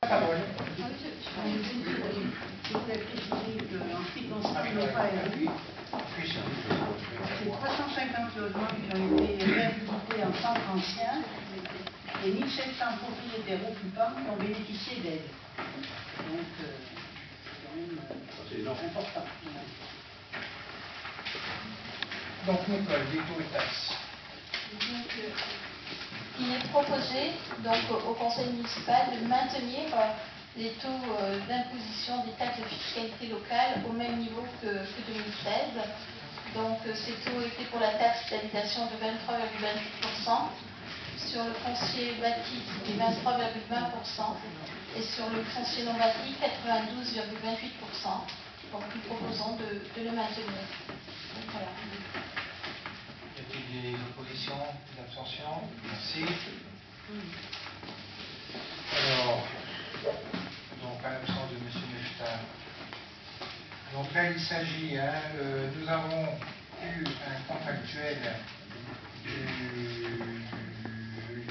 Parole. Je voulais préciser qu'en ce qui concerne nos PARU, c'est 350 logements qui ont été réhabilités en centre ancien et 1700 propriétaires occupants qui ont bénéficié d'aide. Donc, c'est quand même important. Donc, Nicole, des taux et taxes. Il est proposé donc, au conseil municipal de maintenir les taux d'imposition des taxes de fiscalité locale au même niveau que 2016. Donc ces taux étaient pour la taxe d'habitation de 23,28%, sur le foncier bâti c'était 23,20% et sur le foncier non bâti 92,28%. Donc nous proposons de le maintenir. Donc, voilà. Y a-t-il des oppositions, des abstentions? Merci. Alors, donc à l'absence de M. Mefta. Donc là, il s'agit, nous avons eu un contractuel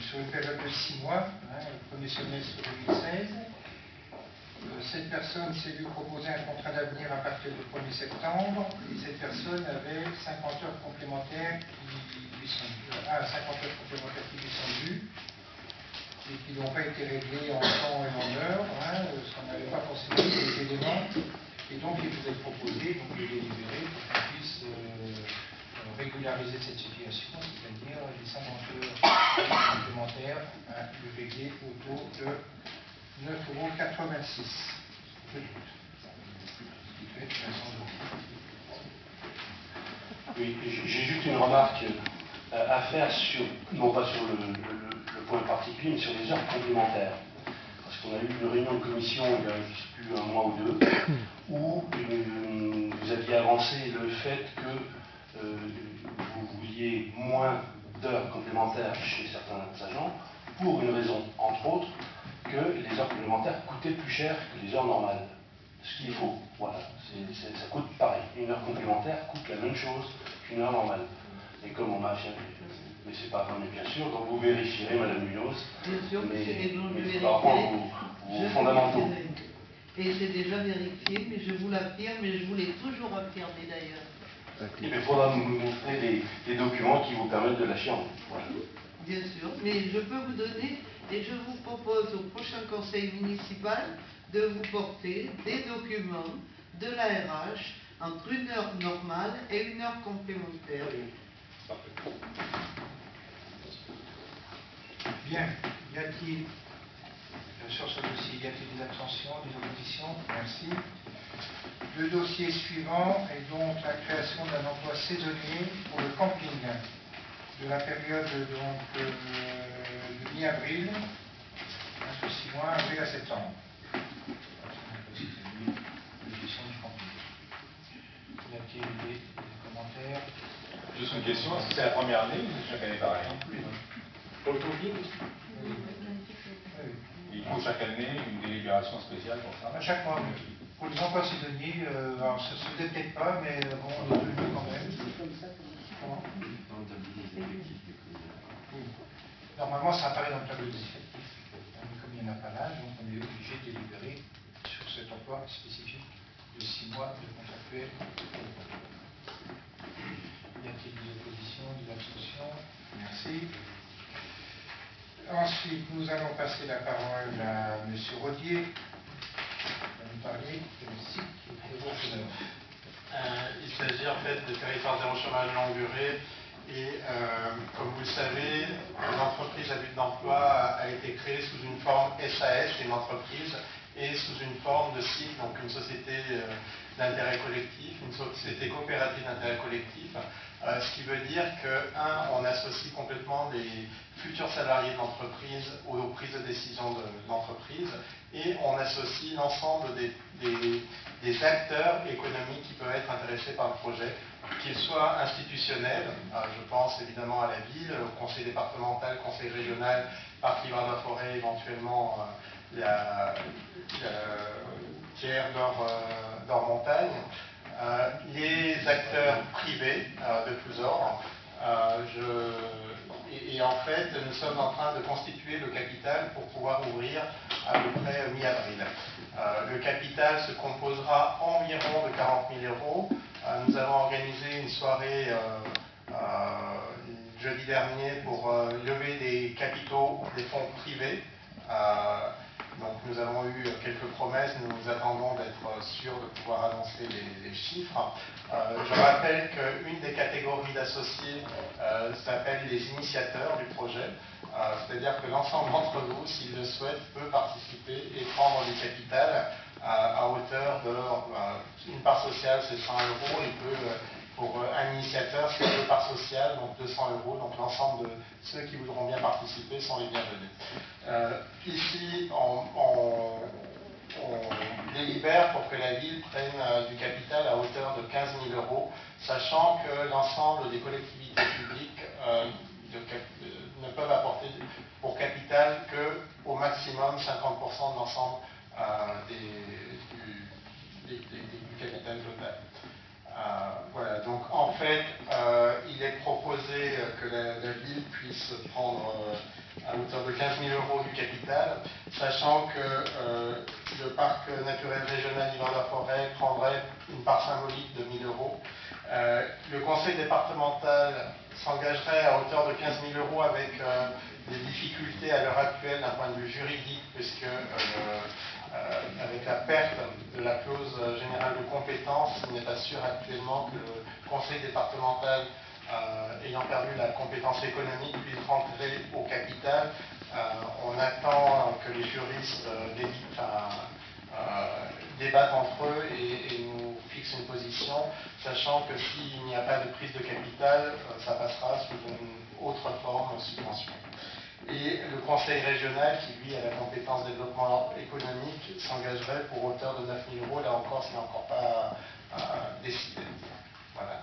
sur une période de 6 mois, le premier semestre 2016. Cette personne s'est lui proposer un contrat d'avenir à partir du 1er septembre, et cette personne avait 50 heures complémentaires qui lui sont dues, et qui n'ont pas été réglées en temps et en heure, parce qu'on n'avait pas forcément les éléments, et donc il vous est proposé de délibérer pour qu'on puisse régulariser cette situation, c'est-à-dire les 50 heures complémentaires à lui régler au taux de 9,86 €. Oui, j'ai juste une remarque à faire sur, non pas sur le point particulier, mais sur les heures complémentaires. Parce qu'on a eu une réunion de commission il y a, je ne sais plus, un mois ou deux, où vous aviez avancé le fait que vous vouliez moins d'heures complémentaires chez certains agents, pour une raison, entre autres, que les heures complémentaires coûtaient plus cher que les heures normales. Ce qu'il faut, voilà, ça coûte pareil. Une heure complémentaire coûte la même chose qu'une heure normale. Et comme on m'a affirmé, mais c'est pas vrai, mais bien sûr, donc vous vérifierez, Madame Munoz, mais par rapport aux fondamentaux. Et c'est déjà vérifié, mais je vous l'affirme, et je vous l'ai toujours affirmé d'ailleurs. Il faudra nous montrer les documents qui vous permettent de l'affirmer. Voilà. Bien sûr, mais je peux vous donner, et je vous propose au prochain conseil municipal de vous porter des documents de l'ARH entre une heure normale et une heure complémentaire. Bien, y a-t-il, sur ce dossier, y a-t-il des abstentions, des oppositions? Merci. Le dossier suivant est donc la création d'un emploi saisonnier pour le camping de la période donc, de mi-avril, sur 6 mois, avril à septembre. Y a-t-il des commentaires? Juste une question, est-ce que c'est la première année ou chaque année pareil? Pour le camping? Il faut chaque année une délibération spéciale pour ça? À chaque mois, oui. Pour les emplois saisonniers, alors ça ne se faisait peut-être pas, mais bon, on est tenu quand même. Comment? Oui. Normalement, ça apparaît dans le tableau des effectifs. Mais comme il n'y en a pas là, donc on est obligé de délibérer sur cet emploi spécifique de 6 mois de contractuel. Y a-t-il des oppositions, des abstentions? Merci. Ensuite, nous allons passer la parole à M. Rodier. Il va nous parler de site de Bourg-Neuf. Il s'agit en fait de territoire zéro chômage longue durée et comme vous le savez, l'entreprise à but d'emploi a été créée sous une forme SAS, une entreprise, et sous une forme de SIC, donc une société d'intérêt collectif, une société coopérative d'intérêt collectif, ce qui veut dire que, on associe complètement les futurs salariés de l'entreprise aux prises de décision de l'entreprise, et on associe l'ensemble des acteurs économiques qui peuvent être intéressés par le projet, qu'ils soient institutionnels, je pense évidemment à la ville, au conseil départemental, conseil régional, parc Livradois-Forêt, éventuellement la tiers d'Or-Montagne, les acteurs privés de tous ordres. Et en fait, nous sommes en train de constituer le capital pour pouvoir ouvrir à peu près mi-avril. Le capital se composera environ de 40 000 euros. Nous avons organisé une soirée jeudi dernier pour lever des capitaux des fonds privés. Donc nous avons eu quelques promesses, nous attendons d'être sûrs de pouvoir annoncer les chiffres. Je rappelle qu'une des catégories d'associés s'appelle les initiateurs du projet, c'est-à-dire que l'ensemble d'entre vous, s'il le souhaite, peut participer et prendre du capital à hauteur de... une part sociale c'est 100 euros, il peut... Pour un initiateur, c'est 2 parts sociales, donc 200 euros. Donc l'ensemble de ceux qui voudront bien participer sont les bienvenus. Ici, on délibère pour que la ville prenne du capital à hauteur de 15 000 euros, sachant que l'ensemble des collectivités publiques ne peuvent apporter pour capital qu'au maximum 50% de l'ensemble du capital total. Voilà, donc en fait, il est proposé que la ville puisse prendre à hauteur de 15 000 euros du capital, sachant que le parc naturel régional d'Yverdon-la-Forêt prendrait une part symbolique de 1 000 euros. Le conseil départemental s'engagerait à hauteur de 15 000 euros avec des difficultés à l'heure actuelle d'un point de vue juridique, puisque avec la perte de la clause générale de compétence, il n'est pas sûr actuellement que le conseil départemental, ayant perdu la compétence économique, puisse rentrer au capital. On attend que les juristes débattent entre eux et nous fixent une position, sachant que s'il n'y a pas de prise de capital, ça passera sous une autre forme de subvention. Et le conseil régional, qui lui a la compétence développement économique, s'engagerait pour hauteur de 9 000 euros. Là encore, ce n'est encore pas décidé. Voilà.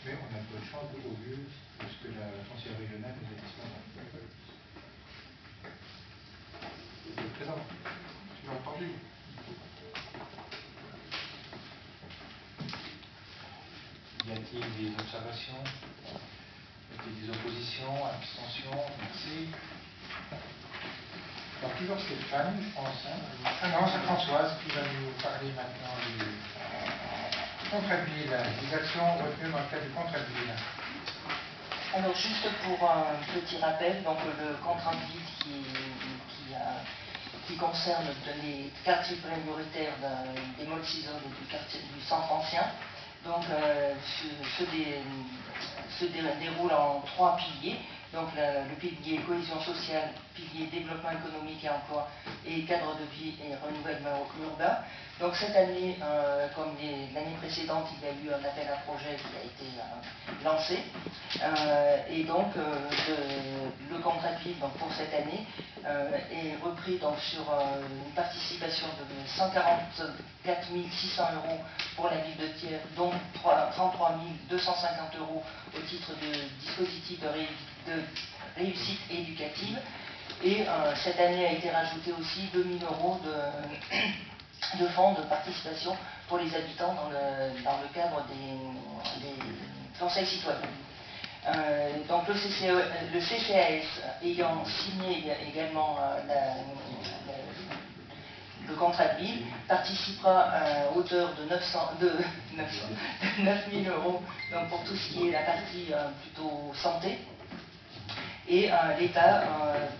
Mais on a peu de chance au vu de ce que le conseil régional nous a dit ce matin. Vous êtes présent. Tu l'as entendu. Y a-t-il des observations? Y a-t-il des oppositions, abstentions? Merci. Alors, toujours Stéphane, je pense. Hein. Ah non, c'est Françoise qui va nous parler maintenant du contrat de ville, des actions retenues dans le cadre du contrat de ville. Alors, juste pour un petit rappel, donc le contrat de ville qui concerne les quartiers prioritaires des Molles-Ciseaux et du centre ancien, donc se déroule en 3 piliers. Donc le pilier cohésion sociale, pilier développement économique et emploi, et cadre de vie et renouvellement urbain. Donc cette année, comme l'année précédente, il y a eu un appel à projet qui a été lancé. Et donc le contrat de ville donc, pour cette année est repris donc, sur une participation de 144 600 euros pour la ville de Thiers, dont 33 250 euros au titre de dispositif de réussite éducative. Et cette année a été rajouté aussi 2 000 euros de fonds de participation pour les habitants dans le cadre des conseils citoyens. Donc le CCAS ayant signé également le contrat de ville participera à hauteur de 9 000 euros donc pour tout ce qui est la partie plutôt santé, et l'État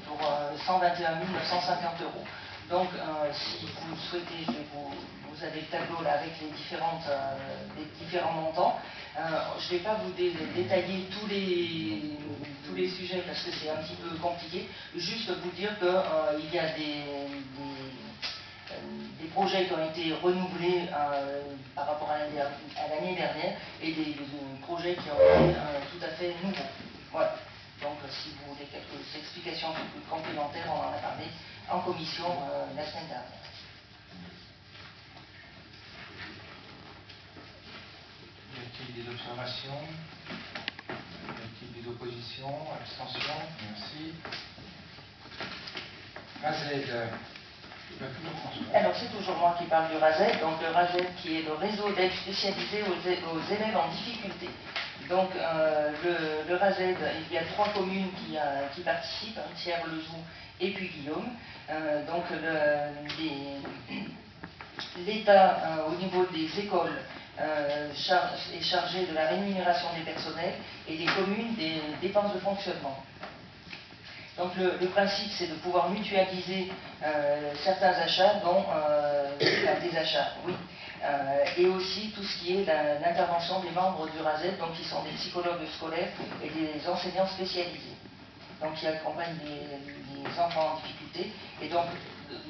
pour 121 950 euros. Donc si vous souhaitez, vous avez le tableau là avec les différents montants. Je ne vais pas vous détailler tous les sujets parce que c'est un petit peu compliqué, juste vous dire qu'il y a des projets qui ont été renouvelés par rapport à l'année dernière et des projets qui ont été tout à fait nouveaux. Voilà. Donc si vous voulez quelques explications complémentaires, on en a parlé en commission la semaine dernière. Y a-t-il des observations? Y a-t-il des oppositions? Abstentions? Merci. RASED. Alors c'est toujours moi qui parle du RASED, donc le RASED qui est le réseau d'aide spécialisée aux élèves en difficulté. Donc le RASED, il y a 3 communes qui participent, Thiers, Lezoux et puis Guillaume. Donc l'État, au niveau des écoles, est chargé de la rémunération des personnels et les communes des dépenses de fonctionnement. Donc le principe, c'est de pouvoir mutualiser certains achats, dont des achats, oui, et aussi tout ce qui est l'intervention des membres du RASED, donc qui sont des psychologues scolaires et des enseignants spécialisés, donc qui accompagnent les enfants en difficulté, et donc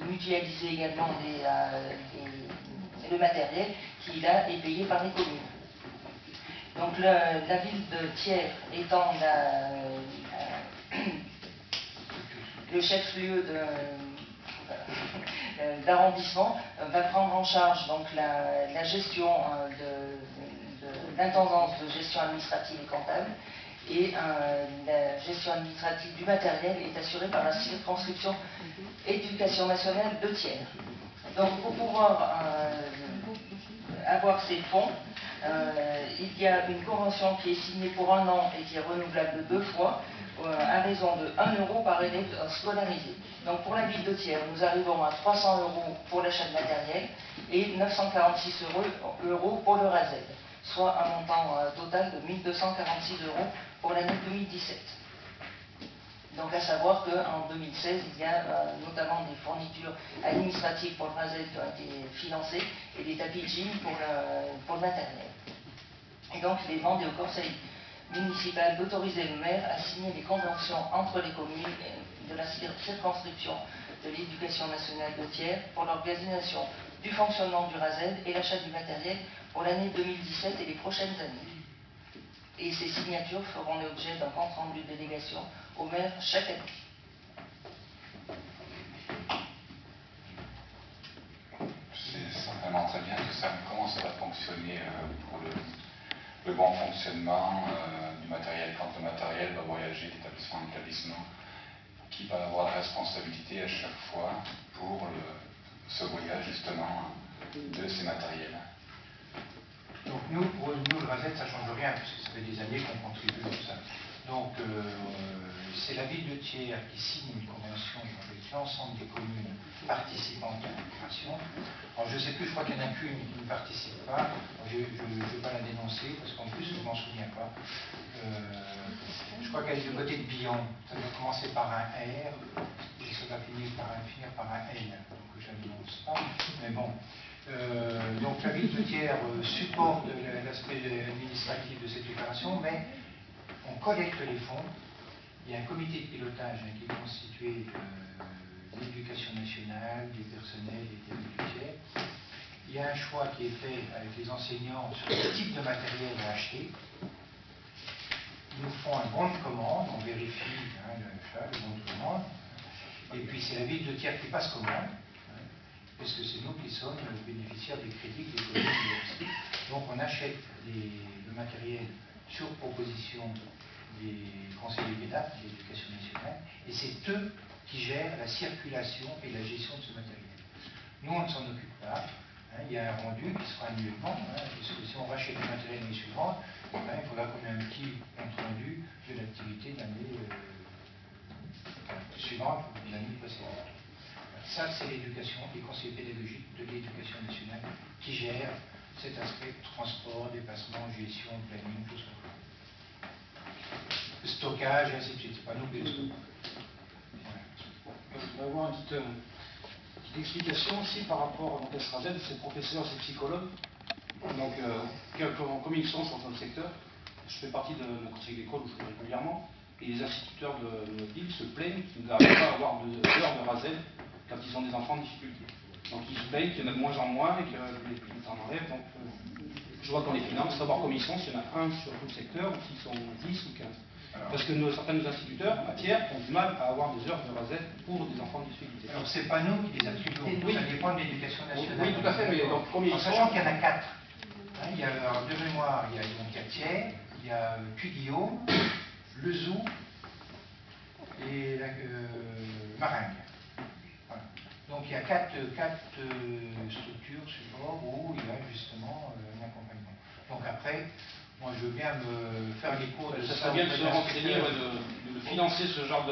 mutualiser également le matériel qui là est payé par les communes. Donc la ville de Thiers étant le chef-lieu d'arrondissement, va prendre en charge donc la gestion l'intendance de gestion administrative et comptable, et la gestion administrative du matériel est assurée par la circonscription éducation nationale de Thiers. Donc pour pouvoir avoir ces fonds, il y a une convention qui est signée pour 1 an et qui est renouvelable 2 fois, à raison de 1 euro par élève scolarisé. Donc pour la ville de Thiers, nous arrivons à 300 euros pour l'achat de matériel et 946 euros pour le RASED, soit un montant total de 1246 euros pour l'année 2017. Donc à savoir qu'en 2016, il y a notamment des fournitures administratives pour le RASED qui ont été financées et des tapis de gym pour le matériel. Et donc il est demandé au conseil municipal d'autoriser le maire à signer des conventions entre les communes de la circonscription de l'éducation nationale de Thiers pour l'organisation du fonctionnement du RASED et l'achat du matériel pour l'année 2017 et les prochaines années. Et ces signatures feront l'objet d'un compte rendu de délégation au maire chaque année. C'est certainement très bien tout ça, mais comment ça va fonctionner pour le bon fonctionnement du matériel, quand le matériel va voyager d'établissement en établissement, qui va avoir la responsabilité à chaque fois pour ce voyage justement de ces matériels? Donc nous, le RASED, ça ne change rien, parce que ça fait des années qu'on contribue à tout ça. Donc c'est la ville de Thiers qui signe une convention avec l'ensemble des communes participantes à l'opération. Alors je ne sais plus, je crois qu'il y en a qu'une qui ne participe pas. Je ne vais pas la dénoncer, parce qu'en plus je ne m'en souviens pas. Je crois qu'elle est du côté de Billon. Ça doit commencer par un R, et ça va finir par un L. Donc je ne dénonce pas. Mais bon. Donc la ville de Thiers supporte l'aspect administratif de cette opération, mais on collecte les fonds. Il y a un comité de pilotage qui est constitué de l'éducation nationale, des personnels et des budgets. Il y a un choix qui est fait avec les enseignants sur le type de matériel à acheter. Ils nous font un bon de commande, on vérifie le bon de commande, et puis c'est la ville de Thiers qui passe commande, parce que c'est nous qui sommes bénéficiaires des crédits que les communes ont. Donc on achète le matériel sur proposition des conseillers pédagogques de l'éducation nationale, et c'est eux qui gèrent la circulation et la gestion de ce matériel. Nous, on ne s'en occupe pas. Il y a un rendu qui sera annuellement, parce que si on rachète le matériel l'année suivante, il faudra qu'on ait un petit compte rendu de l'activité de l'année suivante ou de l'année précédente. Ça, c'est l'éducation, les conseillers pédagogiques de l'éducation nationale qui gèrent cet aspect transport, déplacement, gestion, planning, tout ça. Stockage, et ainsi de suite. C'est pas nous qui le stockons. Je vais avoir une petite explication aussi par rapport à SRASED, c'est professeurs, c'est psychologues. Donc, comme ils sont sur notre secteur, je fais partie d'un conseil d'école où je fais régulièrement, et les instituteurs de notre ville se plaignent qu'ils n'arrivent pas à avoir d'heures de RASED quand ils ont des enfants en difficulté. Donc ils se plaignent qu'il y en a de moins en moins et que les en enlèvent. Donc je vois qu'on les finance, savoir combien ils sont, s'il y en a un sur tout le secteur, ou s'ils sont 10 ou 15. Parce que certains de nos instituteurs, à Thiers, ont du mal à avoir des heures de RASED pour des enfants en difficulté. Alors c'est pas nous qui les attribuons, oui. Ça dépend de l'éducation nationale. Oui, tout à fait, mais donc combien en ils sont? sachant qu'il y en a 4. Il y a, de mémoire, il y a Thiers, il y a Puy-Guillaume, Le Zou et Maringue. Voilà. Donc il y a 4 structures support où il y a justement un accompagnement. Donc après, moi je veux bien me faire l'écho de ça. Ça serait bien de se renseigner, de financer ce genre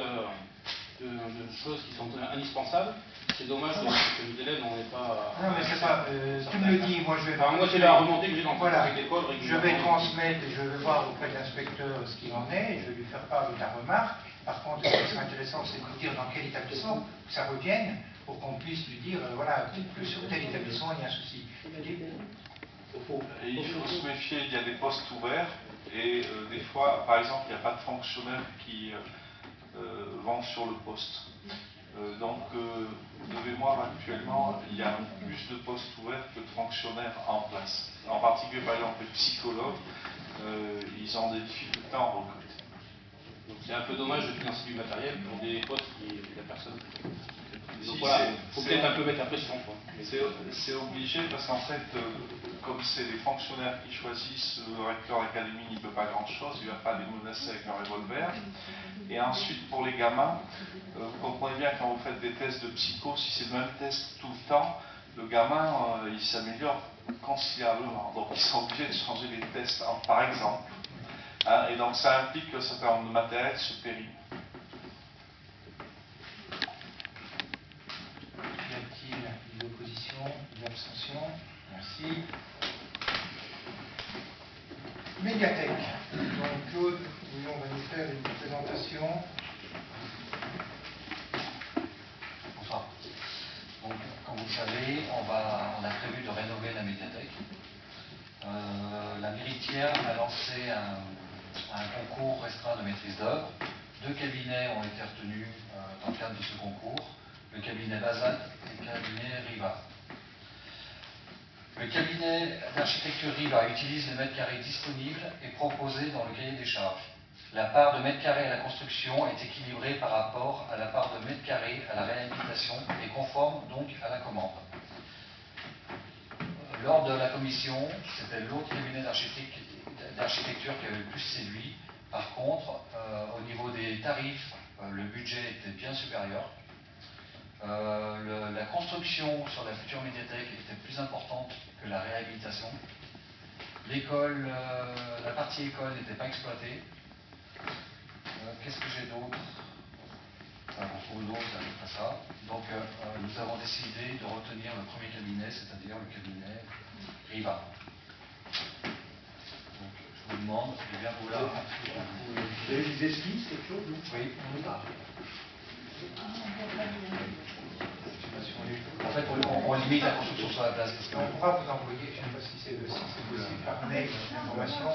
choses qui sont indispensables. C'est dommage que les élèves n'en aient pas. Non, mais c'est pas. Tu me le dis, moi je vais. Moi, c'est la remontée que j'ai dans voilà. l'école régulièrement. Je vais transmettre et je vais voir auprès de l'inspecteur ce qu'il en est, et je vais lui faire part de ta remarque. Par contre, ce qui serait intéressant, c'est de nous dire dans quel établissement que ça revienne, pour qu'on puisse lui dire, voilà, que sur tel établissement, il y a un souci. Il faut se méfier, il y a des postes ouverts, et des fois, par exemple, il n'y a pas de fonctionnaires qui vont sur le poste. Donc, de mémoire, actuellement, il y a plus de postes ouverts que de fonctionnaires en place. En particulier, par exemple, les psychologues, ils ont des difficultés à en recruter. Donc c'est un peu dommage de financer du matériel pour des postes qui la personne. Donc Si, voilà, il faut peut-être un peu mettre la pression. C'est obligé parce qu'en fait, comme c'est les fonctionnaires qui choisissent, le recteur d'académie n'y peut pas grand-chose, il ne va pas les menacer avec un revolver. Et ensuite, pour les gamins, vous comprenez bien quand vous faites des tests de psycho, si c'est le même test tout le temps, le gamin, il s'améliore considérablement. Donc ils sont obligés de changer les tests, par exemple. Hein, et donc ça implique qu'un certain nombre de matériel se périme. Y a-t-il des oppositions, des abstentions? Merci. Médiathèque. Donc Claude, on va nous faire une présentation. Bonsoir. Donc, comme vous le savez, on a prévu de rénover la médiathèque. La Méritière a lancé un concours restreint de maîtrise d'œuvre. 2 cabinets ont été retenus dans le cadre de ce concours, le cabinet Bazat et le cabinet Riva. Le cabinet d'architecture Riva utilise les mètres carrés disponibles et proposés dans le cahier des charges. La part de mètres carrés à la construction est équilibrée par rapport à la part de mètres carrés à la réhabilitation et conforme donc à la commande. Lors de la commission, c'était l'autre cabinet d'architecture qui avait le plus séduit. Par contre, au niveau des tarifs, le budget était bien supérieur. La construction sur la future médiathèque était plus importante que la réhabilitation. L'école, la partie école n'était pas exploitée. Qu'est-ce que j'ai d'autre? Pour l'eau, c'est à peu près ça. Donc, nous avons décidé de retenir le premier cabinet, c'est-à-dire le cabinet Riva. Donc, je vous demande de bien vouloir. Vous avez des esquisses, quelque chose? Oui. En fait, on limite la construction sur la place. Parce que... On pourra vous envoyer, je ne sais pas si c'est possible, par mail, l'information.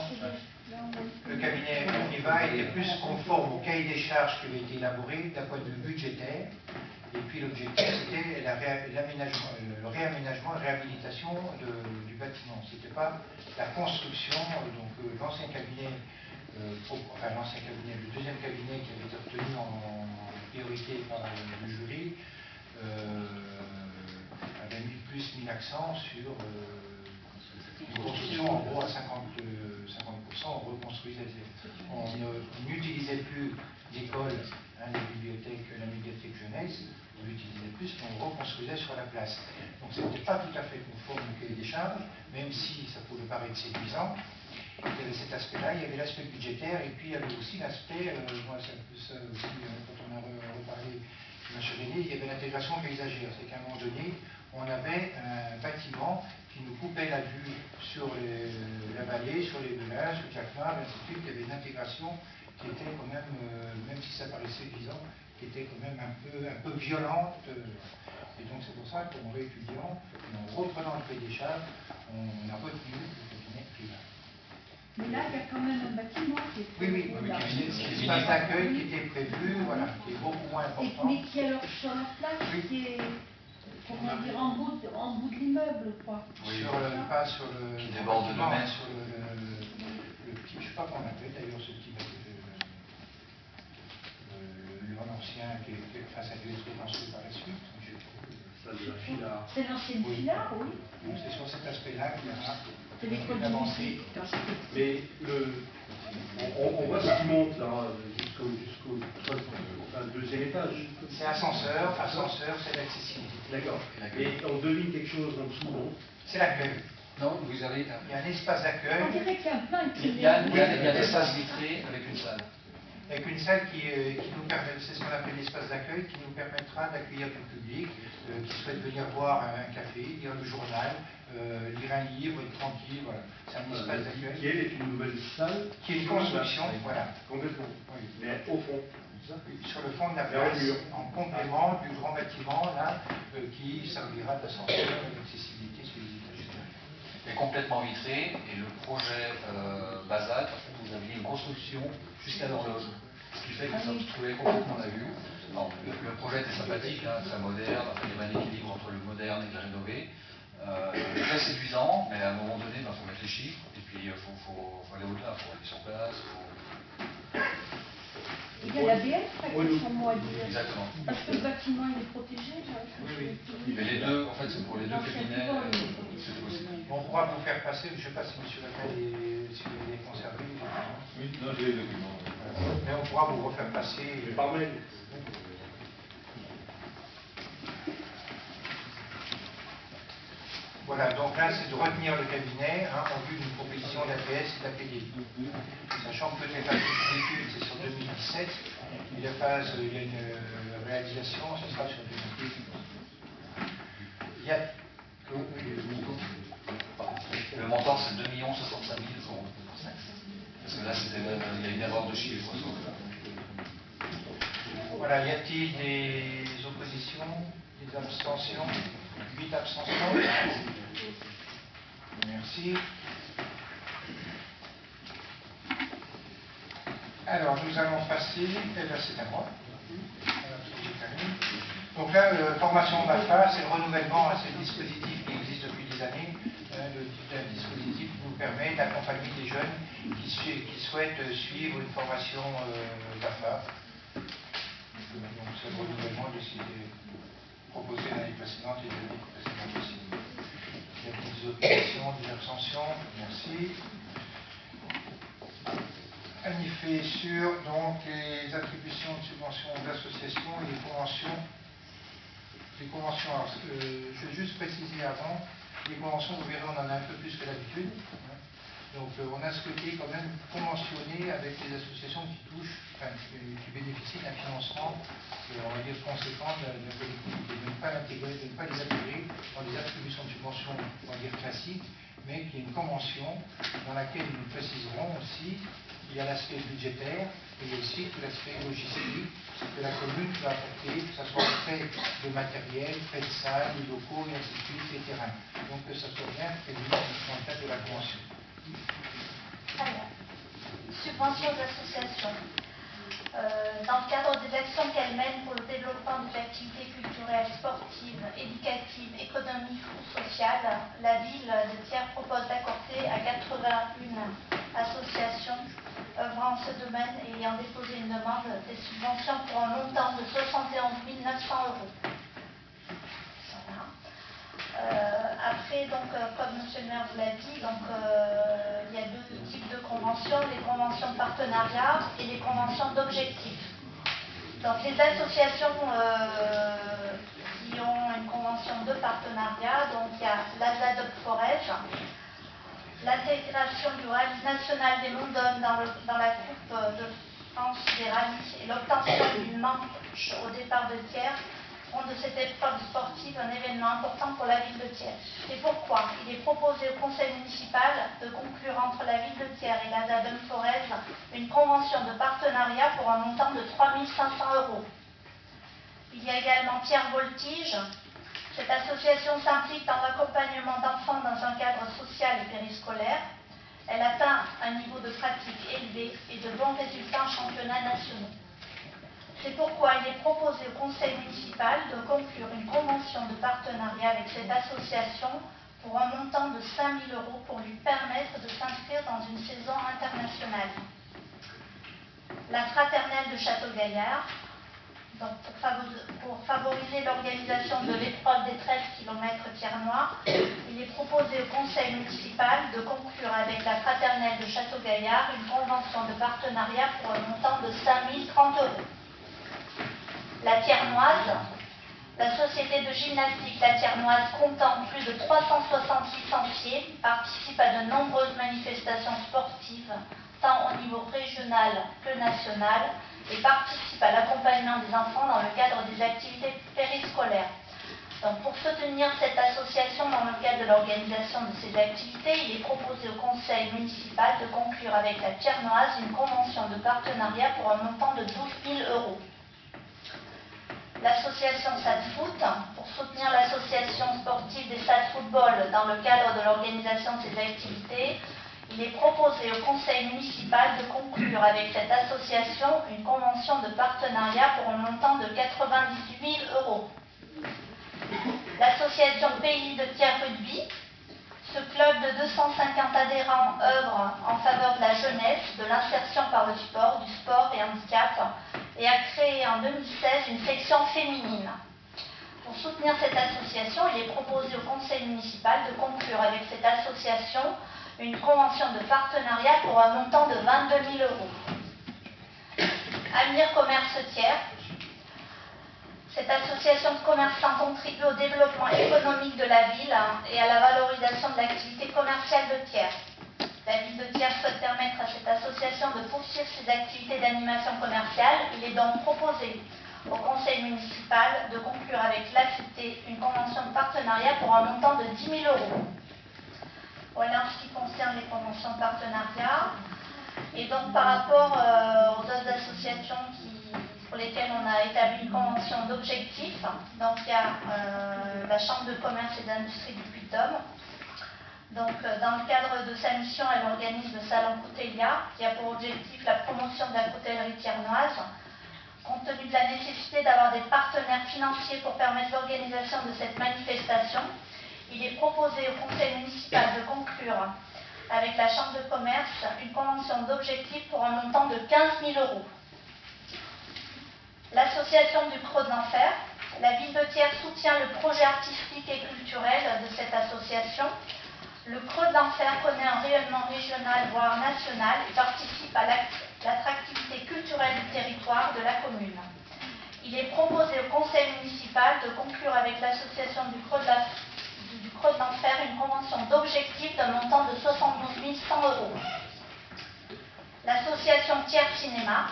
Le cabinet Riva était plus conforme au cahier des charges qui avait été élaboré d'un point de vue budgétaire. Et puis l'objectif, c'était le réaménagement et réhabilitation du bâtiment. Ce n'était pas la construction. Donc l'ancien cabinet, le deuxième cabinet qui avait été retenu en priorité par le jury, avait mis l'accent sur une construction en gros à 50%, on reconstruisait. On n'utilisait plus l'école, les bibliothèques, la médiathèque jeunesse, on l'utilisait plus, mais on reconstruisait sur la place. Donc ce n'était pas tout à fait conforme au cahier des charges, même si ça pouvait paraître séduisant. Il y avait cet aspect-là, il y avait l'aspect budgétaire, et puis il y avait aussi l'aspect, moi c'est un peu ça aussi, quand on a reparlé de M. René, il y avait l'intégration paysagère. C'est qu'à un moment donné, on avait un bâtiment qui nous coupait la vue sur la vallée, sur les Velins, sur Jacquemart, et ainsi de suite. Il y avait une intégration qui était quand même, même si ça paraissait évident, qui était quand même un peu violente. Et donc c'est pour ça qu'en réétudiant, en reprenant le cahier des charges, on a retenu le cabinet privé. Mais là, il y a quand même un bâtiment qui est prévu. Oui, l'espace d'accueil qui était prévu, voilà, qui est beaucoup moins important. Mais qui est alors sur leur place, qui est, comment dire, en bout de l'immeuble, quoi. Oui, pas sur le... Qui déborde de domaine. Sur le petit, je ne sais pas comment on appelle d'ailleurs ce petit bâtiment. L'ancien qui est face à Dieu, qui est construit par la suite. C'est l'ancienne Fila, oui. Donc c'est sur cet aspect-là qu'il y a une avancée. Mais on voit ce qui monte là jusqu'au deuxième étage. C'est ascenseur, c'est l'accessibilité. D'accord. Et on devine quelque chose en dessous, non? C'est l'accueil. Non, vous avez... Il y a un espace d'accueil. On dirait qu'il y a un plan Il y a un espace vitré avec une salle. avec une salle qui nous permet, c'est ce qu'on appelle l'espace d'accueil, qui nous permettra d'accueillir du public qui souhaite venir boire un café, lire le journal, lire un livre, être tranquille, voilà. C'est un espace d'accueil. Qui est une nouvelle salle. Qui est une construction, voilà. Complètement. Oui. Mais au fond. Sur le fond de la place, en complément du grand bâtiment là, qui servira d'ascenseur d'accessibilité sur les étages supérieurs. est complètement vitré et le projet basal, vous aviez une construction jusqu'à l'horloge. Ce qui fait que ça se trouvait complètement à vue. Le projet était sympathique, hein, très moderne, il y avait un équilibre entre le moderne et le rénové. Très séduisant, mais à un moment donné, il faut mettre les chiffres et puis il faut aller au-delà, il faut aller sur place. Il y a l'ABF qui sont mois à dire. Exactement. Parce que le bâtiment il est protégé. Oui. Mais les deux, en fait, c'est pour les deux cabinets, c'est possible. On pourra vous faire passer, je ne sais pas si M. Lacal est conservé. Oui, non, j'ai les documents. Mais on pourra vous refaire passer. Mais par mail. Voilà, donc là, c'est de retenir le cabinet en vue d'une proposition d'APS et d'APD. Sachant que peut-être la étude, c'est sur 2017, il y a une réalisation, ce sera sur 2018. Il y a... Le montant, c'est 2 065 000 euros. Parce que là, il y a une erreur de chiffre. Voilà, y a-t-il des oppositions, des abstentions? 8 abstentions. Merci. Alors, nous allons passer, c'est à moi. Donc là, formation BAFA, c'est le renouvellement, c'est le dispositif qui existe depuis des années. Le dispositif nous permet d'accompagner des jeunes qui souhaitent suivre une formation BAFA. Donc c'est le renouvellement de ce qui était proposé l'année précédente et l'année précédente aussi. Il y a des oppositions, des abstentions. Merci. Un effet sur donc, les attributions de subventions aux associations et les conventions. Les conventions, alors, je vais juste préciser avant, les conventions, vous verrez, on en a un peu plus que d'habitude. Donc on a souhaité quand même conventionner avec les associations qui touchent, enfin, qui bénéficient d'un financement, on va dire, conséquent de la collectivité, de ne pas l'intégrer, de ne pas les intégrer dans des attributions de subventions, on va dire, classiques, mais qui est une convention dans laquelle nous préciserons aussi qu'il y a l'aspect budgétaire et aussi tout l'aspect logistique que la commune peut apporter, que ce soit frais de matériel, frais de salle, de locaux, et ainsi de suite, les terrains. Donc que ça soit bien prévu dans le cadre de la convention. Alors, subventions aux associations. Dans le cadre des actions qu'elles mènent pour le développement des activités culturelles, sportives, éducatives, économiques ou sociales, la ville de Thiers propose d'accorder à 81 associations œuvrant en ce domaine et ayant déposé une demande des subventions pour un montant de 71 900 euros. Voilà. Après, donc, comme M. le maire vous l'a dit, donc, il y a deux types de conventions, les conventions de partenariat et les conventions d'objectifs. Donc les associations qui ont une convention de partenariat, donc il y a l'ASADOP Forez, l'intégration du rallye national des Monts-d'Hommes dans la Coupe de France des rallyes et l'obtention d'une manche au départ de Thiers font de cette épreuve sportive un événement important pour la ville de Thiers. C'est pourquoi il est proposé au conseil municipal de conclure entre la ville de Thiers et l'ASADOP Forez une convention de partenariat pour un montant de 3 500 euros. Il y a également Pierre Voltige. Cette association s'implique dans l'accompagnement d'enfants dans un cadre social et périscolaire. Elle atteint un niveau de pratique élevé et de bons résultats en championnats nationaux. C'est pourquoi il est proposé au conseil municipal de conclure une convention de partenariat avec cette association pour un montant de 5 000 euros pour lui permettre de s'inscrire dans une saison internationale. La fraternelle de Château-Gaillard, donc pour favoriser l'organisation de l'épreuve des 13 km Thiers-Noir, il est proposé au conseil municipal de conclure avec la fraternelle de Château-Gaillard une convention de partenariat pour un montant de 5 030 euros. La Thiernoise, la société de gymnastique La Thiernoise, comptant plus de 366 licenciés, participe à de nombreuses manifestations sportives tant au niveau régional que national, et participe à l'accompagnement des enfants dans le cadre des activités périscolaires. Donc, pour soutenir cette association dans le cadre de l'organisation de ces activités, il est proposé au conseil municipal de conclure avec la Tiernoise une convention de partenariat pour un montant de 12 000 €. L'association SAD-Foot, pour soutenir l'association sportive des SAD Football dans le cadre de l'organisation de ces activités, il est proposé au conseil municipal de conclure avec cette association une convention de partenariat pour un montant de 98 000 €. L'association Pays de Thiers Rugby, ce club de 250 adhérents œuvre en faveur de la jeunesse, de l'insertion par le sport, du sport et handicap, et a créé en 2016 une section féminine. Pour soutenir cette association, il est proposé au conseil municipal de conclure avec cette association une convention de partenariat pour un montant de 22 000 €. Amir Commerce Thiers, cette association de commerçants contribue au développement économique de la ville et à la valorisation de l'activité commerciale de Thiers. La ville de Thiers souhaite permettre à cette association de poursuivre ses activités d'animation commerciale. Il est donc proposé au conseil municipal de conclure avec l'ACT une convention de partenariat pour un montant de 10 000 €. Voilà en ce qui concerne les conventions de partenariat. Et donc par rapport aux autres associations pour lesquelles on a établi une convention d'objectifs, donc il y a la Chambre de commerce et d'industrie du Puy-de-Dôme. Donc, dans le cadre de sa mission, elle organise le salon Coutelia, qui a pour objectif la promotion de la coutellerie tiernoise. Compte tenu de la nécessité d'avoir des partenaires financiers pour permettre l'organisation de cette manifestation, il est proposé au conseil municipal de conclure avec la Chambre de commerce une convention d'objectifs pour un montant de 15 000 €. L'association du Creux de l'Enfer, la ville de Thiers soutient le projet artistique et culturel de cette association. Le Creux de l'Enfer connaît un rayonnement régional, voire national, et participe à l'attractivité culturelle du territoire de la commune. Il est proposé au conseil municipal de conclure avec l'association du Creux de l'Enfer une convention d'objectifs d'un montant de 72 100 €. L'association Thiers Cinéma,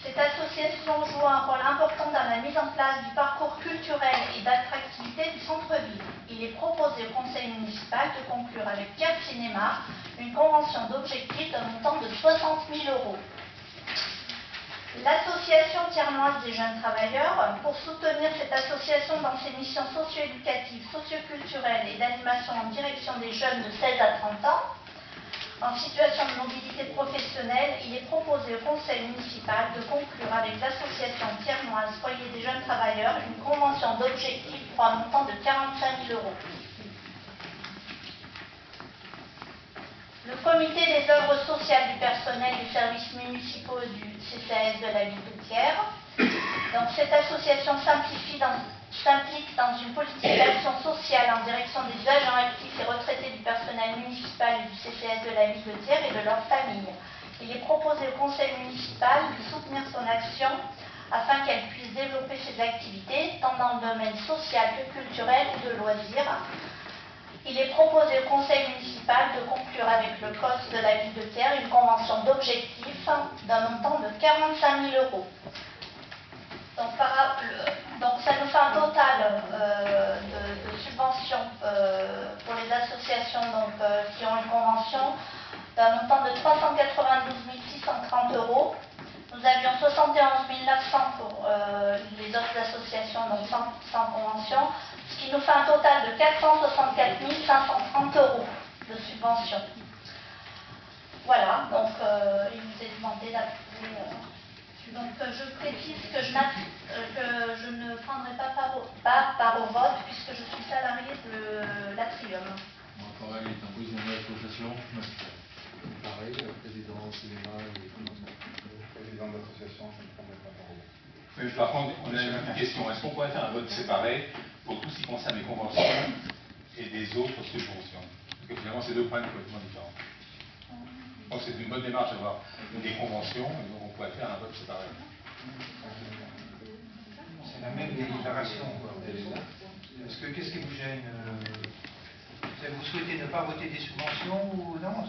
cette association joue un rôle important dans la mise en place du parcours culturel et d'attractivité du centre-ville. Il est proposé au conseil municipal de conclure avec Thiers Cinéma une convention d'objectifs d'un montant de 60 000 €. L'association tiernoise des jeunes travailleurs, pour soutenir cette association dans ses missions socio-éducatives, socio-culturelles et d'animation en direction des jeunes de 16 à 30 ans, en situation de mobilité professionnelle, il est proposé au conseil municipal de conclure avec l'association tiernoise Foyer des jeunes travailleurs une convention d'objectifs pour un montant de 45 000 €. Le comité des œuvres sociales du personnel des services municipaux du CCAS de la ville de Thiers. Donc, cette association s'implique dans une politique d'action sociale en direction des agents actifs et retraités du personnel municipal et du CCAS de la ville de Thiers et de leurs familles. Il est proposé au conseil municipal de soutenir son action afin qu'elle puisse développer ses activités, tant dans le domaine social que culturel ou de loisirs. Il est proposé au conseil municipal de conclure avec le COS de la ville de Thiers une convention d'objectifs d'un montant de 45 000 €. Donc ça nous fait un total de subventions pour les associations qui ont une convention d'un montant de 392 630 €. Nous avions 71 900 pour les autres associations donc sans convention, ce qui nous fait un total de 464 530 € de subventions. Voilà, donc il nous est demandé d'approuver. Donc je précise que je ne prendrai pas part au vote puisque je suis salarié de l'Atrium. Mon travail est en position de l'association. Pareil, président au cinéma et président de l'association, je ne prendrai pas part au vote. Mais par contre, on a une question. Est-ce qu'on pourrait faire un vote séparé pour tout ce qui concerne les conventions et des autres subventions? Parce que finalement, c'est deux points complètement différents. Donc c'est une bonne démarche d'avoir des conventions, et donc on pourrait faire un vote séparé. C'est la même déclaration. Parce que qu'est-ce qui vous gêne? Vous souhaitez ne pas voter des subventions ou non?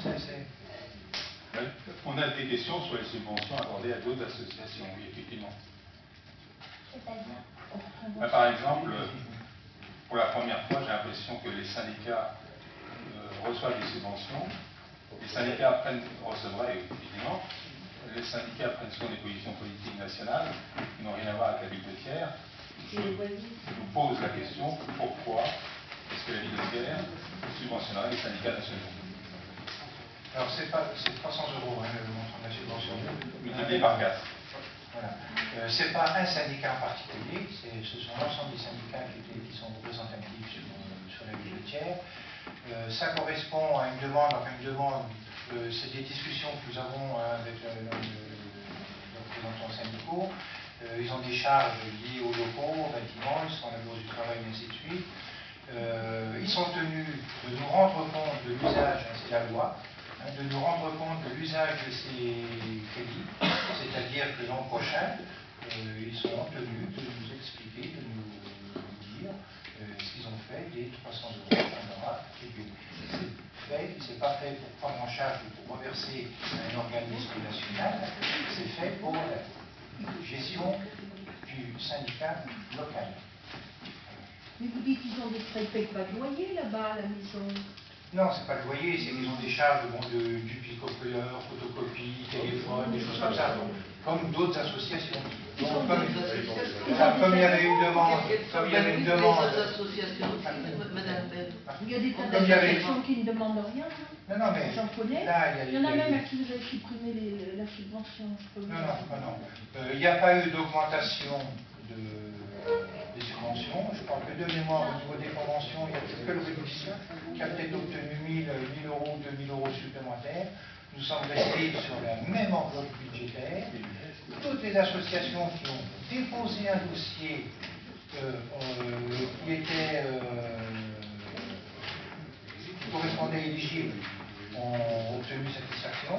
On a des questions sur les subventions accordées à d'autres associations, oui, effectivement. C'est-à-dire Par exemple, pour la première fois, j'ai l'impression que les syndicats reçoivent des subventions. Les syndicats recevraient, effectivement, les syndicats prennent souvent des positions politiques nationales qui n'ont rien à voir avec la ville de Thiers. Je vous pose la question, pourquoi est-ce que la ville de Thiers subventionnerait les syndicats nationaux? Alors c'est 300 € le montant de la subvention. Multiplié par 4. Voilà. C'est pas un syndicat en particulier, ce sont l'ensemble des syndicats qui sont représentatifs sur la ville de Thiers. Ça correspond à une demande, c'est des discussions que nous avons avec les représentants syndicaux. Ils ont des charges liées aux locaux, aux bâtiments, ils sont à la bourse du travail, et ainsi de suite. Ils sont tenus de nous rendre compte de l'usage, c'est la loi, de nous rendre compte de l'usage de ces crédits, c'est-à-dire que l'an prochain, ils seront tenus de nous expliquer, de nous dire ce qu'ils ont fait des 300 € qu'on leur a attribués. C'est pas fait pour prendre en charge ou pour reverser à un organisme national, c'est fait pour la gestion du syndicat local. Mais vous dites qu'ils ont des frais, ils ne payent pas de loyer là-bas à la maison. Non, c'est pas le loyer, c'est qu'ils ont des charges du picopieur, photocopie, téléphone, des choses comme ça, comme d'autres associations. Donc, comme il y avait une demande, Madame Ben. Il y a des tas d'associations qui ne demandent rien. Non, mais j'en connais. Là, il y en a même à qui vous avez supprimé la subvention. Non. Il n'y a pas eu d'augmentation des subventions. Je parle que de mémoire au niveau des conventions. Il n'y a que le réduction qui a peut-être obtenu 1 000 €, 2 000 € supplémentaires. Nous sommes restés sur la même enveloppe budgétaire. Toutes les associations qui ont déposé un dossier qui correspondait éligible ont obtenu satisfaction.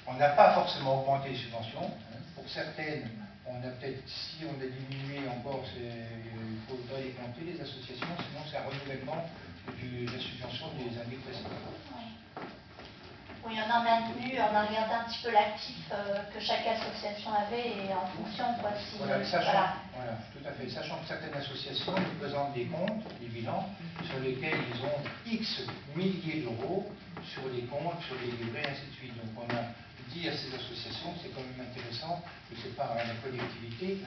On n'a pas forcément augmenté les subventions. Pour certaines, on a peut-être, si on a diminué encore, il faudrait les compter, les associations, sinon c'est un renouvellement de la subvention des années précédentes. Oui, on a maintenu, on a regardé un petit peu l'actif que chaque association avait et en fonction, quoi. Si, voilà, tout à fait. Sachant que certaines associations nous présentent des comptes, des bilans, sur lesquels ils ont X milliers d'euros sur les comptes, sur les livrets, ainsi de suite. Donc on a dit à ces associations, c'est quand même intéressant, que c'est par la collectivité,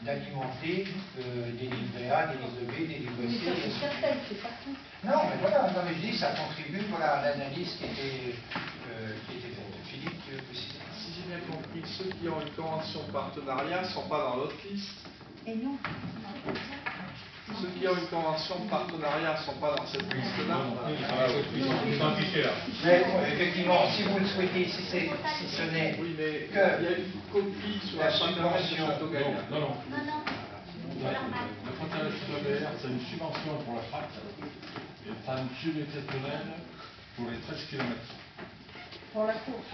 d'alimenter des livrets A, des livrets B, des livrets C. Mais ça, c'est certain, c'est pas tout. Non, mais voilà, je dis, ça contribue à l'analyse qui était faite. Philippe, tu veux préciser? Si j'ai bien compris, ceux qui ont une convention de partenariat ne sont pas dans l'autre liste. Et non. Ceux qui ont une convention de partenariat ne sont pas dans cette liste-là. Mais effectivement, si vous le souhaitez, si ce n'est oui, mais que il y a une copie sur la subvention de Château-Gaillard. Non. Le partenariat Château-Gaillard, c'est une subvention pour la FRAC et ça une subexceptionnelle pour les 13 km. Pour la course.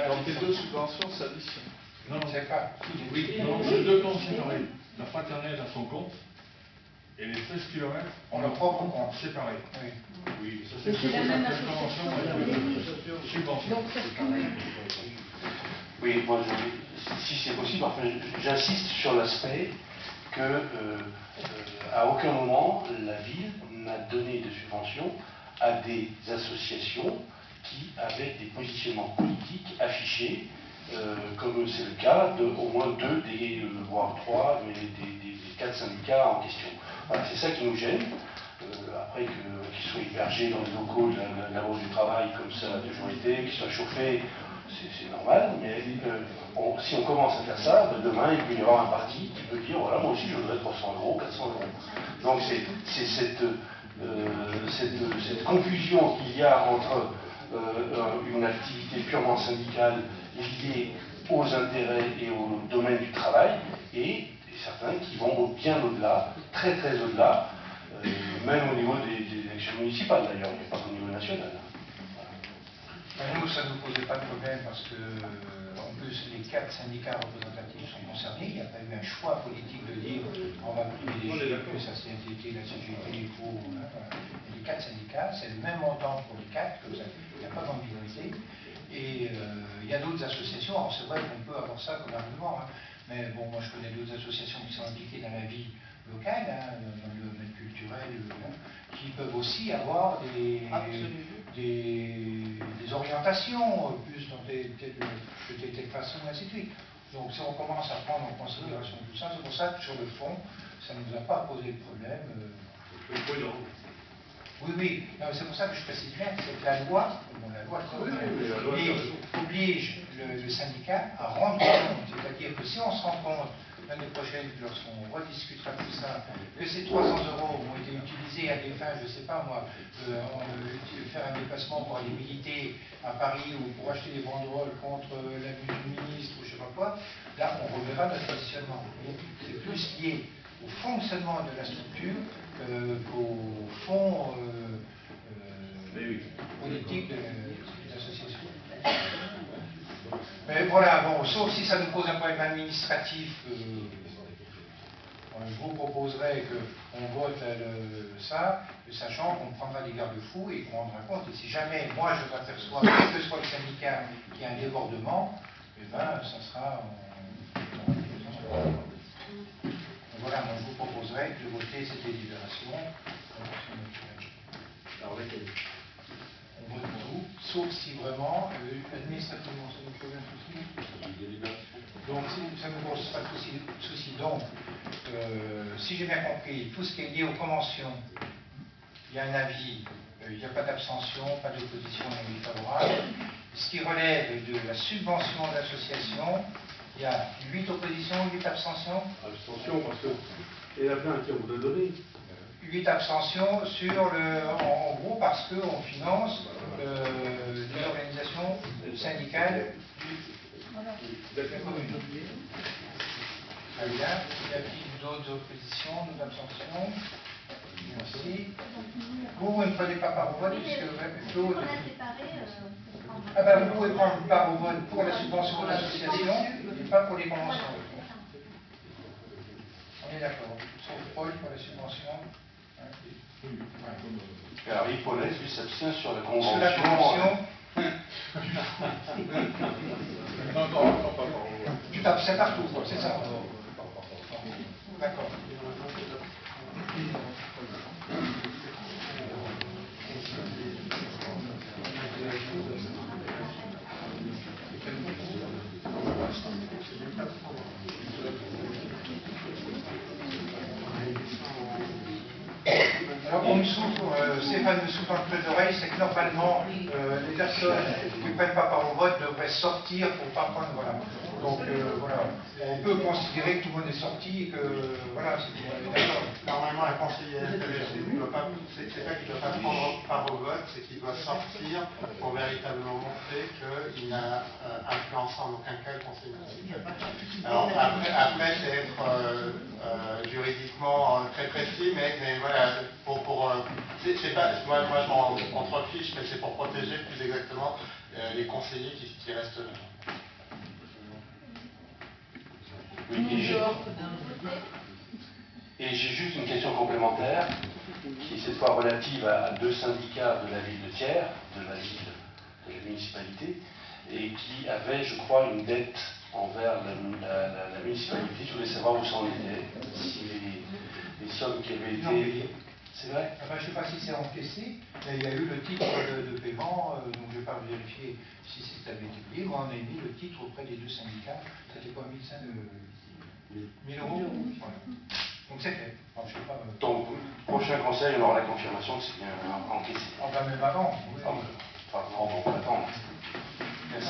Donc les deux subventions s'additionnent. Non, c'est pas. Oui, non, c'est deux comptes séparés. La fraternelle a son compte et les 13 km ont leur propre compte séparé. Oui, ça c'est la même association. Subvention. Donc c'est cumulé. Oui, moi, si c'est possible, enfin, j'insiste sur l'aspect que à aucun moment la ville n'a donné de subvention à des associations qui avaient des positionnements politiques affichés, comme c'est le cas de au moins 2 voire 3 des 4 syndicats en question. Voilà, c'est ça qui nous gêne. Après qu'ils soient hébergés dans les locaux de la bourse du travail, comme ça a toujours été, qu'ils soient chauffés, c'est normal, mais si on commence à faire ça, demain il peut y avoir un parti qui peut dire voilà, moi aussi je voudrais 300 €, 400 €. Donc c'est cette confusion qu'il y a entre une activité purement syndicale liée aux intérêts et au domaine du travail et certains qui vont bien au-delà, très très au-delà, même au niveau des élections municipales d'ailleurs, il n'y a pas qu'au niveau national. Nous, ça ne nous posait pas de problème parce que, en plus, les 4 syndicats représentatifs sont concernés. Il n'y a pas eu un choix politique de dire on va privilégier que ça CFDT, la CGT, pour. Les 4 syndicats, c'est le même montant pour les 4, comme ça, il n'y a pas d'ambiguïté. Et il y a d'autres associations, alors c'est vrai qu'on peut avoir ça comme argument, hein, mais bon, moi je connais d'autres associations qui sont impliquées dans la vie locale, hein, dans le domaine culturel, qui peuvent aussi avoir des orientations plus dans telle façon, et ainsi de suite. Donc si on commence à prendre en considération tout ça, c'est pour ça que sur le fond, ça ne nous a pas posé de problème. Oui, oui, c'est pour ça que je précise bien, c'est que la loi oblige le syndicat à rendre compte. C'est-à-dire que si on se rend compte l'année prochaine, lorsqu'on rediscutera tout ça, que ces 300 € ont été utilisés à des fins, je ne sais pas moi, faire un déplacement pour aller militer à Paris ou pour acheter des banderoles contre l'abus du ministre ou je ne sais pas quoi, là on reverra notre positionnement. C'est plus lié au fonctionnement de la structure qu'au fond politique des associations. Mais voilà, bon, sauf si ça nous pose un problème administratif, je vous proposerai qu'on vote ça, sachant qu'on prendra des garde-fous et qu'on rendra compte. Et si jamais, moi, je m'aperçois, quel que soit le syndicat, qu'il y a un débordement, eh ben, ça sera... Voilà, moi je vous proposerai de voter cette délibération. Alors laquelle? On vote tout, sauf si vraiment, administrativement, ça nous pose un souci. Donc ça ne nous pose pas de souci. Donc, si j'ai bien compris, tout ce qui est lié aux conventions, il y a un avis, il n'y a pas d'abstention, pas d'opposition, un avis favorable. Ce qui relève de la subvention de l'association, il y a 8 oppositions, 8 abstentions. Abstention parce que il y en a plein qui ont voulu donner. 8 abstentions sur en gros parce qu'on finance les organisations syndicales de la commune. Très bien. Y a-t-il d'autres oppositions, d'autres abstentions? Merci. Vous ne prenez pas part au vote puisque vous pouvez prendre part au vote pour la subvention de l'association et pas pour les conventions. On est d'accord. Sauf Paul pour la subvention. Alors Hippolyte, lui, s'abstient sur la convention. Sur la convention. Tu t'abstiens partout, c'est ça. D'accord. Alors, on me souffle, Stéphane me souffle un peu d'oreille, c'est que normalement, les personnes qui ne prennent pas part au vote devraient sortir pour ne pas prendre. Voilà. Donc, voilà. On peut considérer que tout le monde est sorti et que. Voilà, c'est d'accord. Normalement, un conseiller intéressé ne doit pas. C'est pas qu'il ne doit pas prendre part au vote, c'est qu'il doit sortir pour véritablement montrer qu'il n'a influencé en aucun cas le conseil municipal. Alors, après c'est être juridiquement très précis, mais voilà. C'est pas, moi je m'en contrefiche, mais c'est pour protéger plus exactement les conseillers qui restent là. Oui, et j'ai juste une question complémentaire, qui est cette fois relative à 2 syndicats de la ville de Thiers, de la municipalité, et qui avaient, je crois, une dette envers la municipalité. Je voulais savoir où ça en était, si les sommes qui avaient été... C'est vrai? Enfin, je ne sais pas si c'est encaissé, mais il y a eu le titre de paiement, donc je ne vais pas vérifier si ça avait été payé. Moi, on a mis le titre auprès des 2 syndicats, c'était quoi, 1 000 euros? Voilà. Donc c'est fait. Alors, je sais pas, donc, prochain conseil, on aura la confirmation que c'est bien encaissé. On va même avant. Oui. Enfin, on va attendre.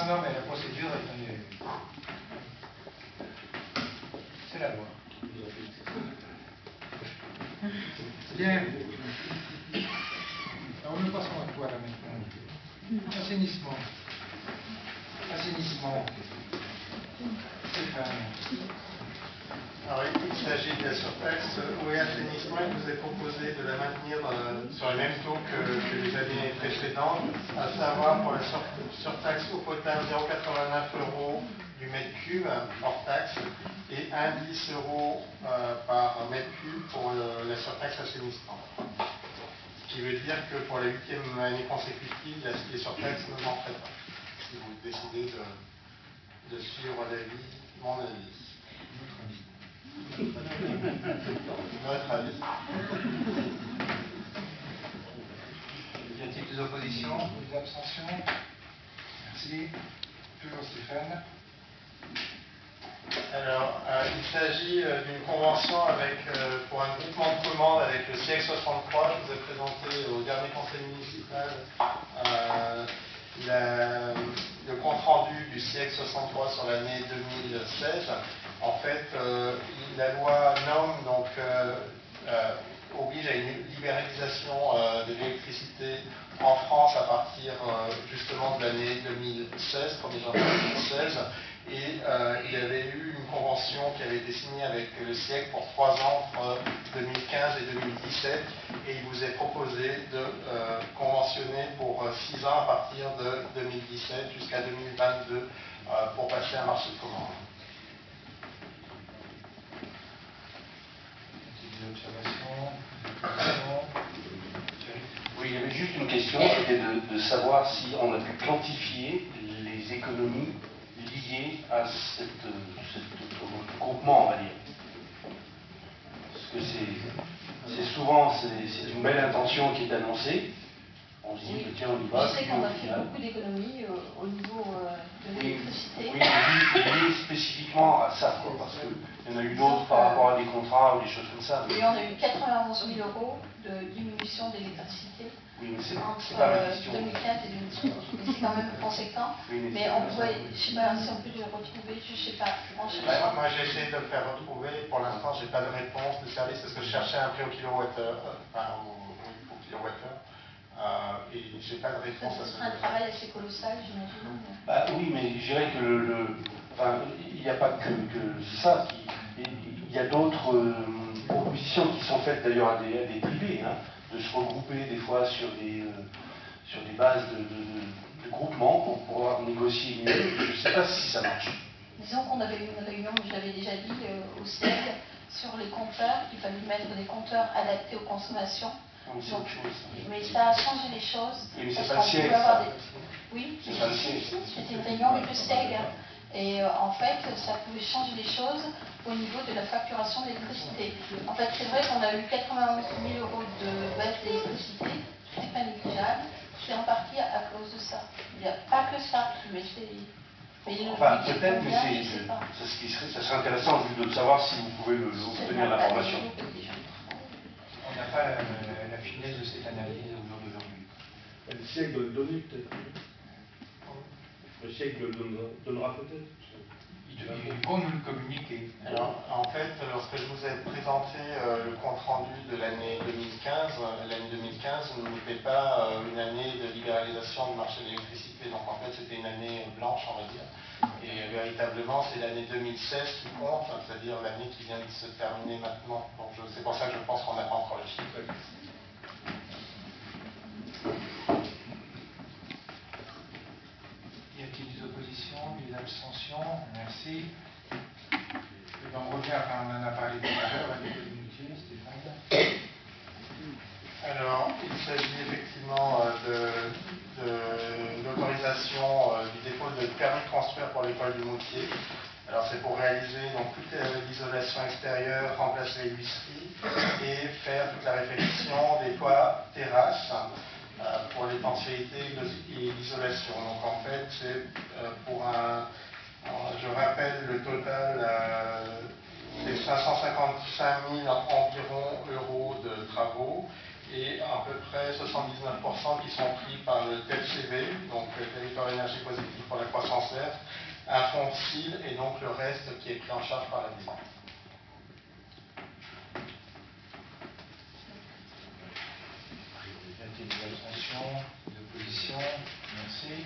Non, mais la procédure est... C'est la loi. Bien. Alors nous passons à quoi là maintenant? Assainissement. Assainissement. Stéphane. Alors il s'agit de la surtaxe eau et assainissement. Il vous est proposé de la maintenir sur les mêmes taux que les années précédentes, à savoir pour la surtaxe eau potable 0,89 € du mètre cube hors taxe et 1,10 € par mètre cube pour la surtaxe assainissement. Ce qui veut dire que pour la 8e année consécutive, les surtaxes n'augmenteraient pas. si vous décidez de suivre mon avis. Notre avis. Y a-t-il des oppositions, des abstentions? Merci. Toujours Stéphane. Alors, il s'agit d'une convention pour un groupement de commandes avec le SIEC 63. Je vous ai présenté au dernier conseil municipal le compte-rendu du SIEC 63 sur l'année 2016. En fait, la loi NOM donc, oblige à une libéralisation de l'électricité en France à partir justement de l'année 2016, 1er janvier 2016. Et il y avait eu une convention qui avait été signée avec le SIEC pour 3 ans entre 2015 et 2017. Et il vous est proposé de conventionner pour 6 ans à partir de 2017 jusqu'à 2022 pour passer un marché de commande. Des observations? Oui, il y avait juste une question, c'était de savoir si on a pu quantifier les économies liées à ce groupement, on va dire. Parce que c'est souvent c'est une belle intention qui est annoncée. On se dit que tiens, on y va. Je sais qu'on a fait beaucoup d'économies au niveau de l'électricité. Oui, lié spécifiquement à ça, quoi, parce qu'il y en a eu d'autres par rapport à des contrats ou des choses comme ça. Oui, on a eu 91 000 € de diminution d'électricité. Oui, mais entre c'est pas ma question. 2015 et 2018. C'est quand même conséquent. Oui, mais on pourrait, je ne sais pas si on peut le retrouver, je ne sais pas. Moi j'ai essayé de le faire retrouver. Pour l'instant, je n'ai pas de réponse de service parce que je cherchais un prix au kilowattheure. Au kilowattheure. Et je n'ai pas de réponse à ce C'est un travail assez colossal, j'imagine. Bah, oui, mais je dirais que il n'y a pas que ça. Il y a d'autres propositions qui sont faites d'ailleurs à des privés, hein, de se regrouper des fois sur des bases de groupement pour pouvoir négocier mieux. Je ne sais pas si ça marche. Disons qu'on avait eu une réunion, je l'avais déjà dit, au CIEG, sur les compteurs, qu'il fallait mettre des compteurs adaptés aux consommations. Donc, mais ça a changé les choses. Oui, mais c'est pas le siège, ça. Oui, c'est pas le siège. C'était une réunion avec le STEG. Et en fait, ça pouvait changer les choses au niveau de la facturation d'électricité. En fait, c'est vrai qu'on a eu 91 000 € de baisse d'électricité, c'est pas négligeable. C'est en partie à cause de ça. Il n'y a pas que ça, mais c'est... Enfin, peut-être, mais ça serait intéressant juste de savoir si vous pouvez obtenir l'information. On n'a pas la finesse de cette analyse au jour d'aujourd'hui. Le siècle doit le donner peut-être. Le siècle le donnera peut-être. Il faut nous le communiquer. Alors, en fait, lorsque je vous ai présenté le compte-rendu de l'année 2015, n'était pas une année de libéralisation du marché de l'électricité. Donc, en fait, c'était une année blanche, on va dire. Et véritablement, c'est l'année 2016 qui compte, c'est-à-dire l'année qui vient de se terminer maintenant. Donc, c'est pour ça que je pense qu'on n'a pas encore le chiffre. Y a-t-il des oppositions, des abstentions? Merci. On revient, on en a parlé tout à l'heure, à l'école inutile, Stéphane. Alors, il s'agit effectivement de l'autorisation du dépôt de permis de construire pour l'école du Moutier. Alors, c'est pour réaliser donc toute l'isolation extérieure, remplacer les huisseries et faire toute la réfection des toits terrasses pour l'étanchéité et l'isolation. Donc, en fait, c'est pour je rappelle le total, c'est 555 000 environ euros de travaux et à peu près 79% qui sont pris par le TEPCV, donc le territoire énergie positive pour la croissance verte, un fonds cible et donc le reste qui est pris en charge par la ville. Y a-t-il des abstentions, des oppositions? Merci.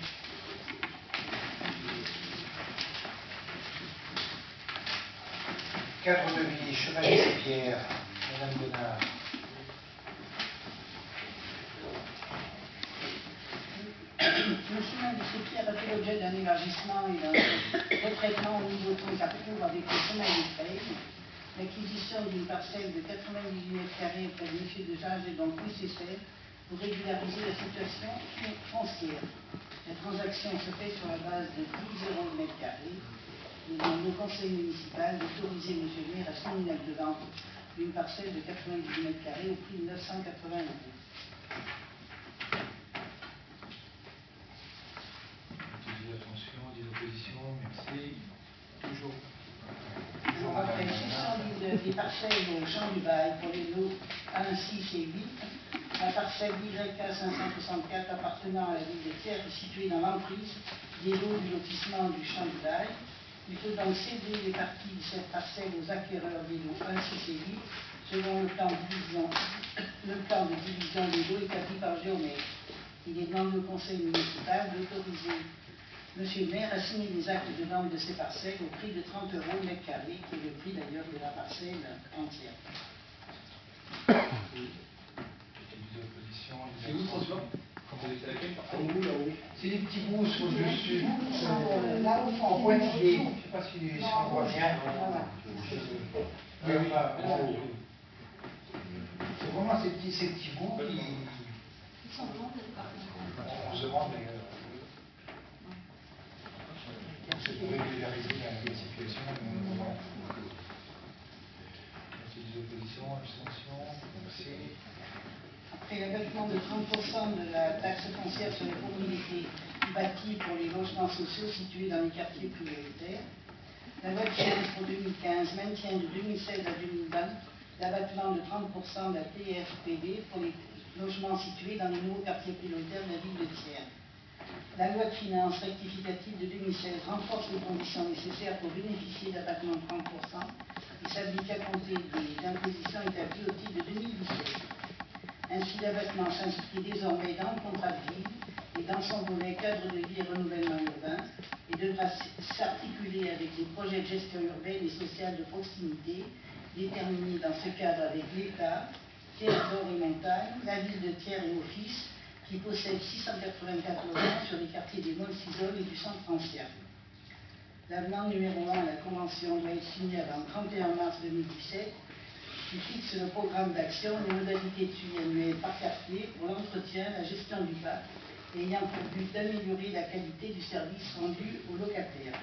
Cadre de vie, Chevalier-Pierre, Madame Bonnard. Le chemin de ces pierres a fait l'objet d'un élargissement et d'un retraitement au niveau de sa cour avec le chemin des Feuilles. L'acquisition d'une parcelle de 98 mètres carrés près de M. de Jage est donc nécessaire pour régulariser la situation foncière. La transaction se fait sur la base de 10 euros le mètre carré. Il demande au conseil municipal d'autoriser M. le maire à signer l'acte de vente d'une parcelle de 98 mètres carrés au prix de 980 euros. Attention, des oppositions, merci. Toujours. On après 600 des parcelles au champ du bail pour les lots 1, 6 et 8. La parcelle YK 564 appartenant à la ville de Thiers est située dans l'emprise des lots du lotissement du champ du bail. Il faut donc céder les parties de cette parcelle aux acquéreurs des lots 1, 6 et 8 selon le plan de division des lots établi par géomètre. Il est demandé au conseil municipal d'autoriser Monsieur le maire a signé les actes de vente de ces parcelles au prix de 30 euros le mètre carré, qui est le prix d'ailleurs de la parcelle entière. C'est où François? C'est laquelle? C'est des petits bouts sur le dessus. Là au fond, en pointillé. Je ne sais pas si on voit bien. C'est vraiment ces petits bouts qui. On se demande d'ailleurs. C'est pour régulariser la situation. Merci des oppositions, abstentions. Merci. Après l'abattement de 30% de la taxe foncière sur les propriétés bâties pour les logements sociaux situés dans les quartiers prioritaires, la loi de finances pour 2015 maintient de 2016 à 2020 l'abattement de 30% de la TFPB pour les logements situés dans les nouveaux quartiers prioritaires de la ville de Thiers. La loi de finances rectificative de 2016 renforce les conditions nécessaires pour bénéficier d'abattement de 30% et s'applique à compter des impositions établies au titre de 2017. Ainsi, l'abattement s'inscrit désormais dans le contrat de ville et dans son volet cadre de vie et renouvellement urbain et devra s'articuler avec les projets de gestion urbaine et sociale de proximité déterminés dans ce cadre avec l'État, Thiers d'Or et Montagne, la ville de Thiers et Office, qui possède 684 logements sur les quartiers des Molles-Cisoles et du centre ancien. L'avenant numéro 1 à la Convention doit être signé avant le 31 mars 2017, qui fixe le programme d'action, les modalités de suivi annuelles par quartier pour l'entretien, la gestion du parc, ayant pour but d'améliorer la qualité du service rendu aux locataires.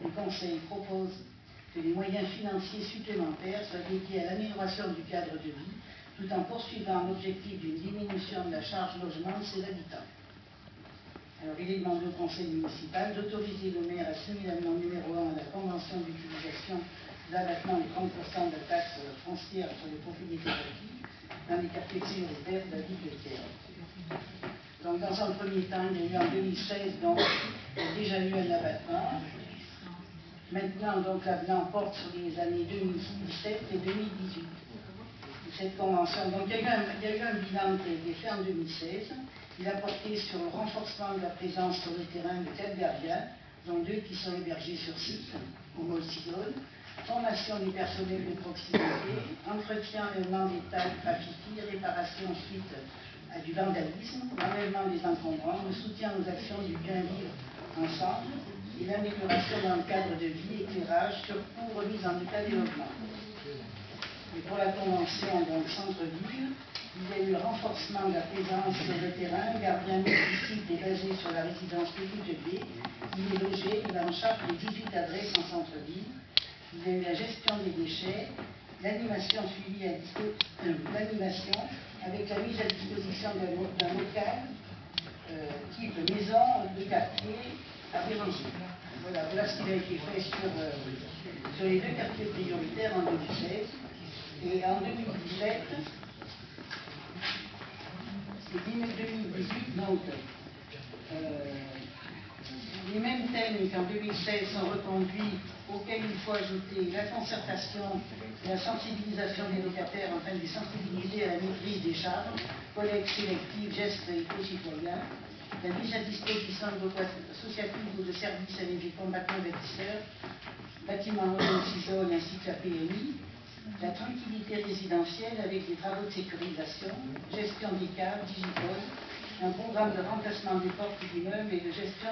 Le Conseil propose que les moyens financiers supplémentaires soient dédiés à l'amélioration du cadre de vie, tout en poursuivant l'objectif d'une diminution de la charge logement de ses habitants. Alors, il est demandé au conseil municipal d'autoriser le maire à signer l'avenant numéro 1 à la convention d'utilisation de l'abattement de 30% de la taxe foncière sur les propriétés bâties dans les quartiers prioritaires de la ville de Thiers. Donc, dans un premier temps, il y a eu en 2016, donc, il y a déjà eu un abattement. Maintenant, donc, l'avenant porte sur les années 2017 et 2018. Cette convention. Donc il y a eu un bilan qui a été fait en 2016. Il a porté sur le renforcement de la présence sur le terrain de 4 gardiens, dont 2 qui sont hébergés sur site, au Molles-Cisoles, formation du personnel de proximité, entretien et enlèvement des tailles, graffiti, réparation suite à du vandalisme, l'enlèvement des encombrants, le soutien aux actions du bien vivre ensemble et l'amélioration dans le cadre de vie, éclairage, surcoût, remise en état des logements. Et pour la convention, donc centre-ville, il y a eu renforcement de la présence sur le terrain, gardien multisite est basé sur la résidence Petit Tevier, il est logé, il a en charge les 18 adresses en centre-ville, il y a eu la gestion des déchets, l'animation suivie l'animation avec la mise à disposition d'un local type maison de quartier à Pérogy. Voilà ce qui a été fait sur les 2 quartiers prioritaires en 2016. Et en 2017, et 2018, donc, les mêmes thèmes qu'en 2016 sont reconduits, auxquels il faut ajouter la concertation et la sensibilisation des locataires afin de les sensibiliser à la maîtrise des charges, collecte sélective, gestes éco-citoyens, la mise à disposition de locaux associatifs ou de services à des combattants bâtisseurs, bâtiments Molles-Cisoles ainsi que la PMI, la tranquillité résidentielle avec des travaux de sécurisation, gestion des câbles, digitales, un programme de remplacement des portes d'immeubles et de gestion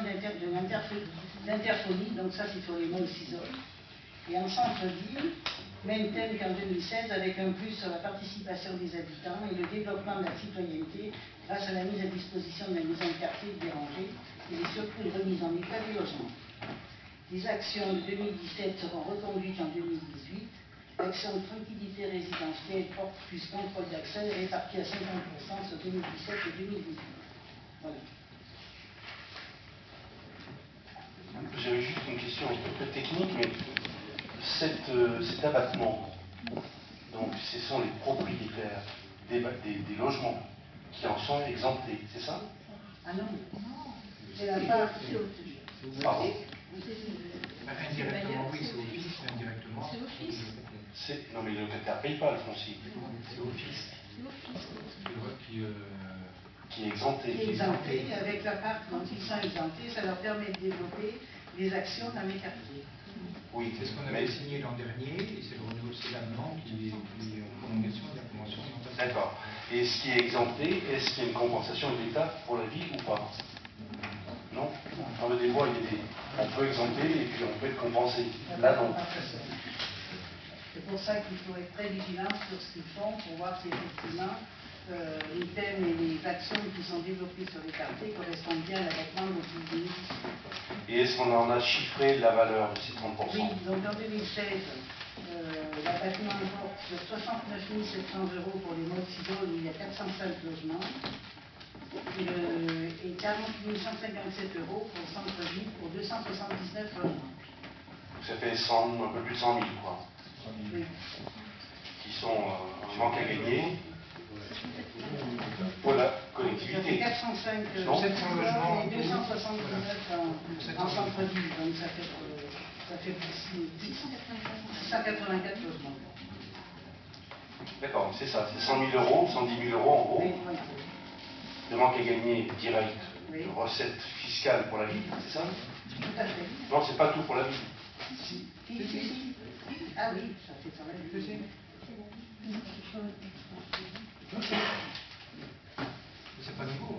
d'interphonie, donc ça c'est sur les Molles-Cisoles, Et en centre-ville, même thème qu'en 2016, avec un plus sur la participation des habitants et le développement de la citoyenneté grâce à la mise à disposition de la maison de quartier de Béranger et surtout de remise en état des logements. Les actions de 2017 seront reconduites en 2018. L'action de tranquillité résidentielle porte plus contrôle d'accès est répartie à 50% sur 2017 et 2018. Voilà. J'avais juste une question un peu technique, mais cet abattement, donc ce sont les propriétaires des logements qui en sont exemptés, c'est ça? Ah non, c'est la part. Pardon. Indirectement, oui, c'est office, mais indirectement. C'est office. Non, mais le locataire ne paye pas le foncier. C'est office. Qui est exempté. Qui est exempté, avec la part dont ils sont exemptés, ça leur permet de développer les actions dans les quartiers. Oui, c'est ce qu'on avait signé l'an dernier, et c'est l'amendement qui est en prolongation de la convention. D'accord. Et ce qui est exempté, est-ce qu'il y a une compensation de l'État pour la ville ou pas? Non. Dans le débat, on peut exempter et puis on peut être compensé. Là, non. C'est pour ça qu'il faut être très vigilant sur ce qu'ils font pour voir si effectivement les thèmes et les actions qui sont développées sur les quartiers correspondent bien à l'abattement de l'obligation. Et est-ce qu'on en a chiffré la valeur de ces 30%? Oui, donc en 2016, l'abattement porte sur 69 700 € pour les modes ciseaux où il y a 405 logements et 40 157 € pour le centre-ville pour 279 logements. Donc ça fait un peu plus de 100 000, quoi. Oui. Qui sont un manque à gagner pour la collectivité. 405 700 logements et 279 en centre-ville, donc ça fait 684 logements. D'accord, c'est ça, c'est 100 000 €, 110 000 € en gros. Oui, voilà. Le manque à gagner direct, Oui. de recettes fiscales pour la ville, c'est ça? Tout à fait. Non, c'est pas tout pour la ville. Si. Ah oui, ça fait quand même. C'est pas nouveau.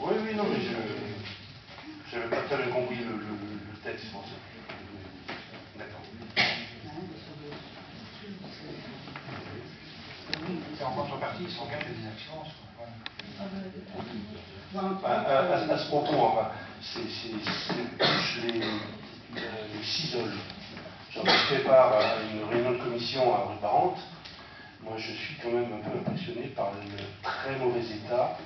Oui, oui, non, mais je n'avais pas très bien compris le texte pour ça. D'accord. C'est en contrepartie, ils s'engagent à des actions. À ce propos, enfin, c'est plus les cisoles. J'en ai fait part à une réunion de commission à rue Parente. Moi, je suis quand même un peu impressionné par le très mauvais état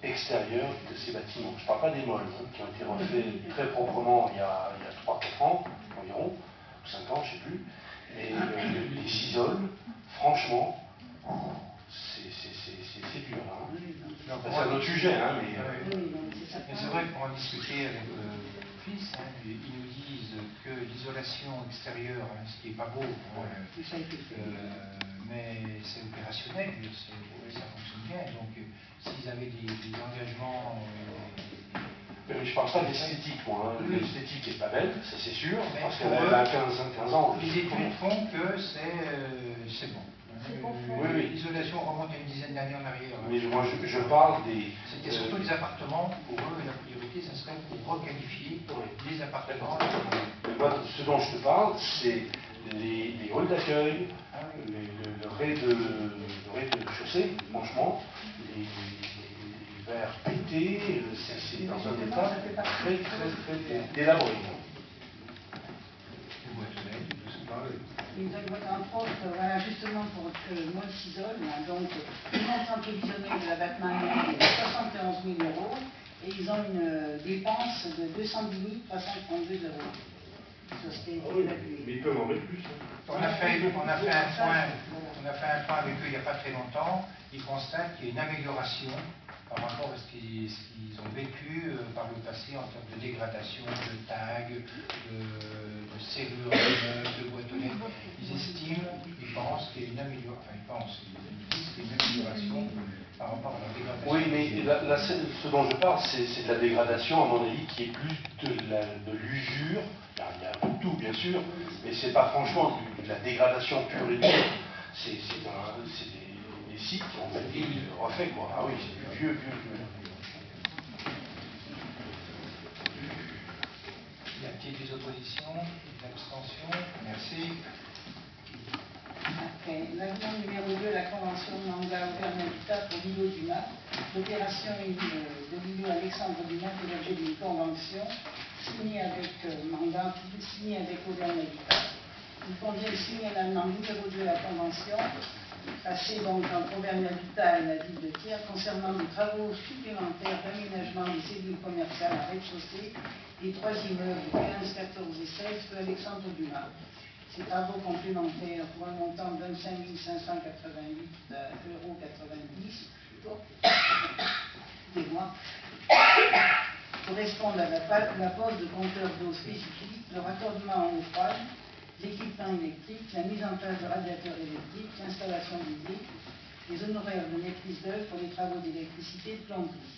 extérieur de ces bâtiments. Je ne parle pas des molles, qui ont été refaits très proprement il y a 3-4 ans environ, ou 5 ans, je ne sais plus. Et les cisoles, franchement, c'est dur. Hein. C'est un autre sujet, hein, mais c'est vrai que pour en discuter avec fils, ils nous disent que l'isolation extérieure, ce qui n'est pas beau, mais c'est opérationnel, ça fonctionne bien. Donc s'ils avaient des engagements. Mais je ne parle pas d'esthétique, moi. Hein. L'esthétique n'est pas belle, ça c'est sûr, parce qu'elle a 15 ans. Les études font que c'est bon. Oui. L'isolation remonte à une dizaine d'années en arrière. Mais moi je parle des. C'était surtout les appartements, pour eux, la priorité, ça serait pour requalifier les appartements. Moi, ce dont je te parle, c'est les halls d'accueil, le rez-de-chaussée, franchement, les verres pétés, c'est dans un état très délabré. Entre autres, voilà, justement pour le mois de Cisol, donc le montant prévisionnel de l'abattement annuel est de 71 000 € et ils ont une dépense de 210 332 €. Sur ce qui a été évalué. Mais ils peuvent en mettre plus. On a fait un point avec eux il n'y a pas très longtemps. Ils constatent qu'il y a une amélioration par rapport à ce qu'ils ont vécu par le passé en termes de dégradation, de tags, de serrures, de boîtes aux lettres. Ils estiment, ils pensent qu'il y a une amélioration par rapport à la dégradation. Oui, mais ce dont je parle, c'est de la dégradation, à mon avis, qui est plus de l'usure. Il y a un peu de tout, bien sûr, mais c'est pas franchement de la dégradation pure et dure. C'est des sites qui ont été refaits, quoi. Ah oui, c'est vieux. Il y a des autres d'opposition, des abstentions. Merci. L'avenant numéro 2, la convention de mandat Auvergne-Habitat pour l'îlot du Mât. L'opération de l'îlot Alexandre Dumas fait l'objet d'une convention signée avec Auvergne-Habitat. Il convient de signer l'avenant numéro 2 à la convention, passée donc entre Auvergne-Habitat et la ville de Thiers, concernant des travaux supplémentaires d'aménagement des cellules commerciales en rez-de-chaussée des 3 immeubles 15, 14 et 16 de Alexandre Dumas. Ces travaux complémentaires pour un montant de 25 588,90 € correspondent à la pose de compteurs d'eau spécifiques, le raccordement en eau froide, l'équipement électrique, la mise en place de radiateurs électriques, l'installation d'hydraulique, les honoraires de maîtrise d'œuvre pour les travaux d'électricité et de plomberie.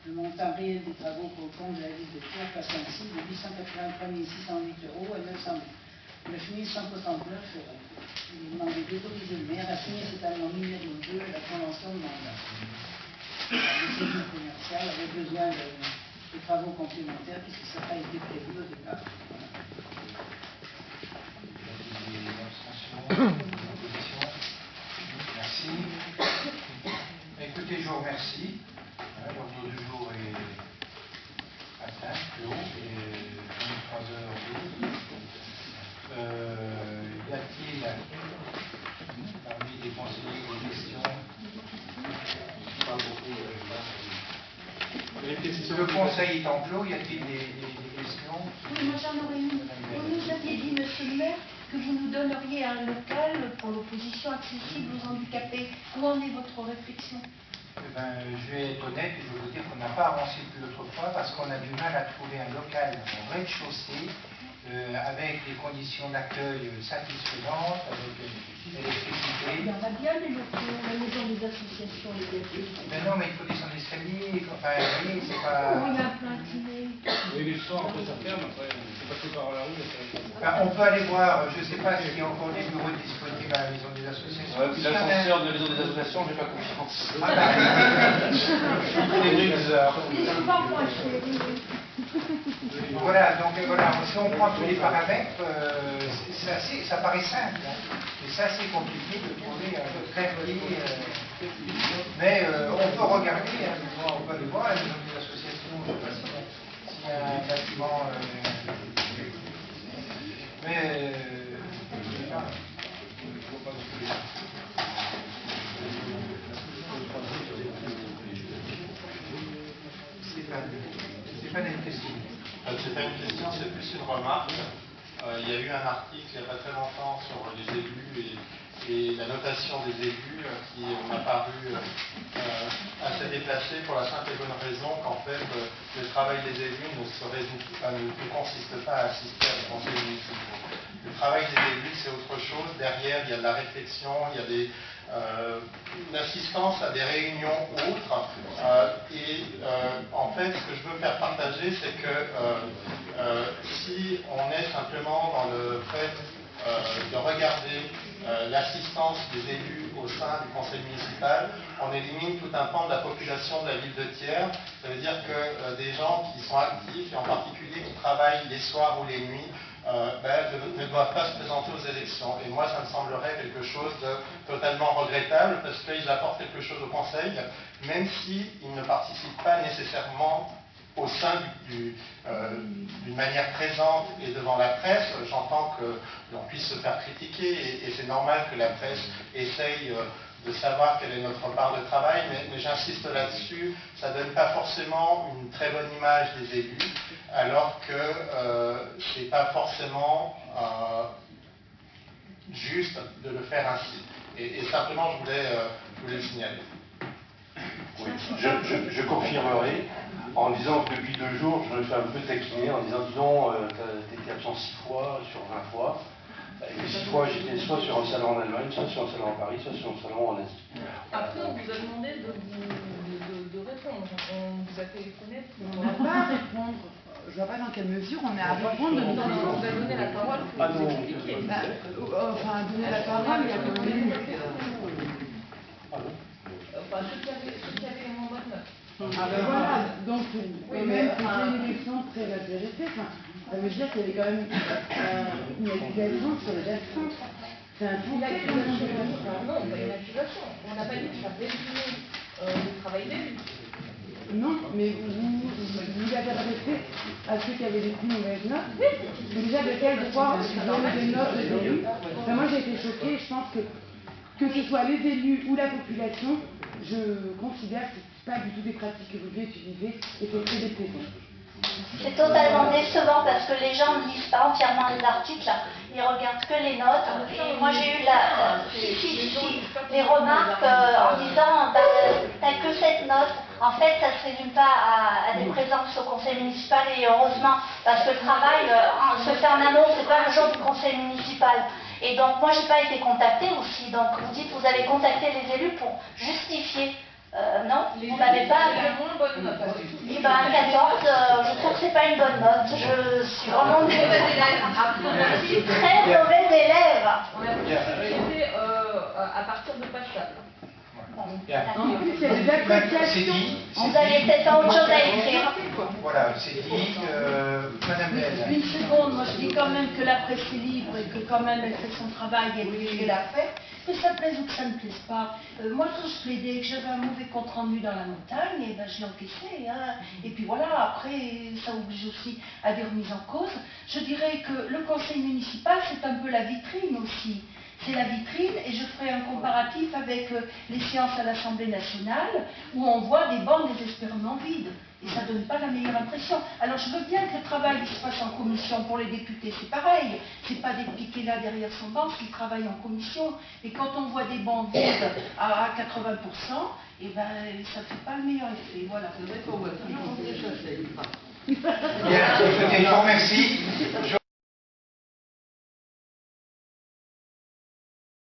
Le montant réel des travaux pour le compte de la ville de Thiers passe ainsi de 883 608 € à 909 169 €. Il est demandé d'autoriser le maire à signer cet amendement numéro 2 à la convention de mandat. Les cellules commerciales avaient besoin de travaux complémentaires puisque ça n'a pas été prévu au départ. Merci. Écoutez, je vous remercie. L'ordre du jour est atteint, clos, et 23h12. Y a-t-il parmi les conseillers des questions? Le conseil est en clos, y a-t-il des questions? Oui, moi j'en aurais une. Vous nous aviez dit, monsieur le maire, que vous nous donneriez un local pour l'opposition accessible aux handicapés. Où en est votre réflexion? Je vais être honnête et je vais vous dire qu'on n'a pas avancé plus l'autre fois parce qu'on a du mal à trouver un local au rez-de-chaussée avec des conditions d'accueil satisfaisantes, avec l'électricité. Il y en a bien des locaux, la maison des associations, les députés. Mais non, mais il faut descendre l'escalier, enfin, vous voyez, c'est pas... Oh, il y a plein de dîners. Oui, mais le soir, après ça ferme, après on peut passer par la rue. On peut aller voir, je ne sais pas s'il y a encore des bureaux disponibles à la maison des associations. Ouais, puis l'ascenseur de la maison des associations, j'ai pas confiance. Voilà, donc voilà, si on prend tous les paramètres, ça paraît simple, hein, mais c'est assez compliqué de trouver un quartier. Mais on peut regarder, hein, on peut aller voir la maison des associations, je ne sais pas s'il y a un bâtiment. Mais c'est pas une question. C'est pas une question, c'est plus une remarque. Il y a eu un article il n'y a pas très longtemps sur les élus et la notation des élus qui m'a paru assez déplacée pour la simple et bonne raison qu'en fait le travail des élus ne consiste pas à assister à des conseils municipaux. Le travail des élus c'est autre chose. Derrière il y a de la réflexion, il y a l'assistance à des réunions autres en fait ce que je veux faire partager c'est que si on est simplement dans le fait de regarder l'assistance des élus au sein du conseil municipal, on élimine tout un pan de la population de la ville de Thiers. Ça veut dire que des gens qui sont actifs et en particulier qui travaillent les soirs ou les nuits ne doivent pas se présenter aux élections. Et moi, ça me semblerait quelque chose de totalement regrettable parce qu'ils apportent quelque chose au Conseil, même s'ils ne participent pas nécessairement au sein d'une manière présente et devant la presse. J'entends que l'on puisse se faire critiquer et c'est normal que la presse essaye de savoir quelle est notre part de travail, mais j'insiste là-dessus, ça ne donne pas forcément une très bonne image des élus, alors que ce n'est pas forcément juste de le faire ainsi. Et simplement, je voulais le signaler. Oui, je confirmerai en disant que depuis 2 jours, je me fais un peu taquiner en disant, disons, t'étais absent 6 fois sur 20 fois. Et les 6 fois, j'étais soit sur un salon en Allemagne, soit sur un salon en Paris, soit sur un salon en Asie. Après, on vous a demandé de répondre. On vous a téléphoné pour... On ne va pas répondre. Je ne vois pas dans quelle mesure on est à répondre. On vous a donné la parole pour vous expliquer. Enfin, donner la parole, il y a quand même... Enfin, ceux qui avaient les moins bonnes notes. Ah ben voilà, donc quand même c'était une élection très intéressée. Enfin, Ça veut dire qu'il y avait quand même une accusation sur les absences. C'est un Une accusation. Non, pas une accusation. On n'a pas dit que ça résumait le travail d'élus. Non, mais vous avez adressé à ceux qui avaient des plus mauvaises notes. Mais déjà, de quel droit donner des notes aux élus? Enfin, moi, j'ai été choquée. Je pense que ce soit les élus ou la population, je considère que ce n'est pas du tout des pratiques que vous devez utiliser et c'est très déplaisant. C'est totalement décevant parce que les gens ne lisent pas entièrement les articles, ils regardent que les notes. Et moi j'ai eu les remarques en disant t'as que cette note. En fait, ça ne se résume pas à des présences au conseil municipal et heureusement parce que le travail se fait en amont, c'est pas le jour du conseil municipal. Et donc moi j'ai pas été contactée aussi. Donc vous dites vous allez contacter les élus pour justifier. Non, vous n'avez pas. moins bonne note. Eh ben, 14, je trouve que c'est pas une bonne note. Je suis vraiment une mauvaise élève. Je suis très mauvaise élève. On a été à partir de page 4. En plus, il y a des appréciations. Vous aviez peut-être autre chose à écrire. Voilà, c'est dit. Madame Bell. Une seconde, moi je dis quand même que la presse est libre et que quand même elle fait son travail et qu'elle l'a fait. Que ça plaise ou que ça ne plaise pas. Moi quand je plaidais que j'avais un mauvais compte rendu dans la montagne, et ben, je l'encaissais. Hein. Et puis voilà, après ça oblige aussi à des remises en cause. Je dirais que le conseil municipal c'est un peu la vitrine aussi. C'est la vitrine et je ferai un comparatif avec les séances à l'Assemblée nationale où on voit des bancs désespérément vides. Et ça ne donne pas la meilleure impression. Alors je veux bien que le travail se fasse en commission pour les députés, c'est pareil. C'est pas des piquets là derrière son banc qui travaillent en commission. Et quand on voit des bancs vides à 80%, et ben ça ne fait pas le meilleur effet. Voilà. C'est vrai qu'on voit toujours des choses, ça y est pas. Bien, écoutez, je vous remercie.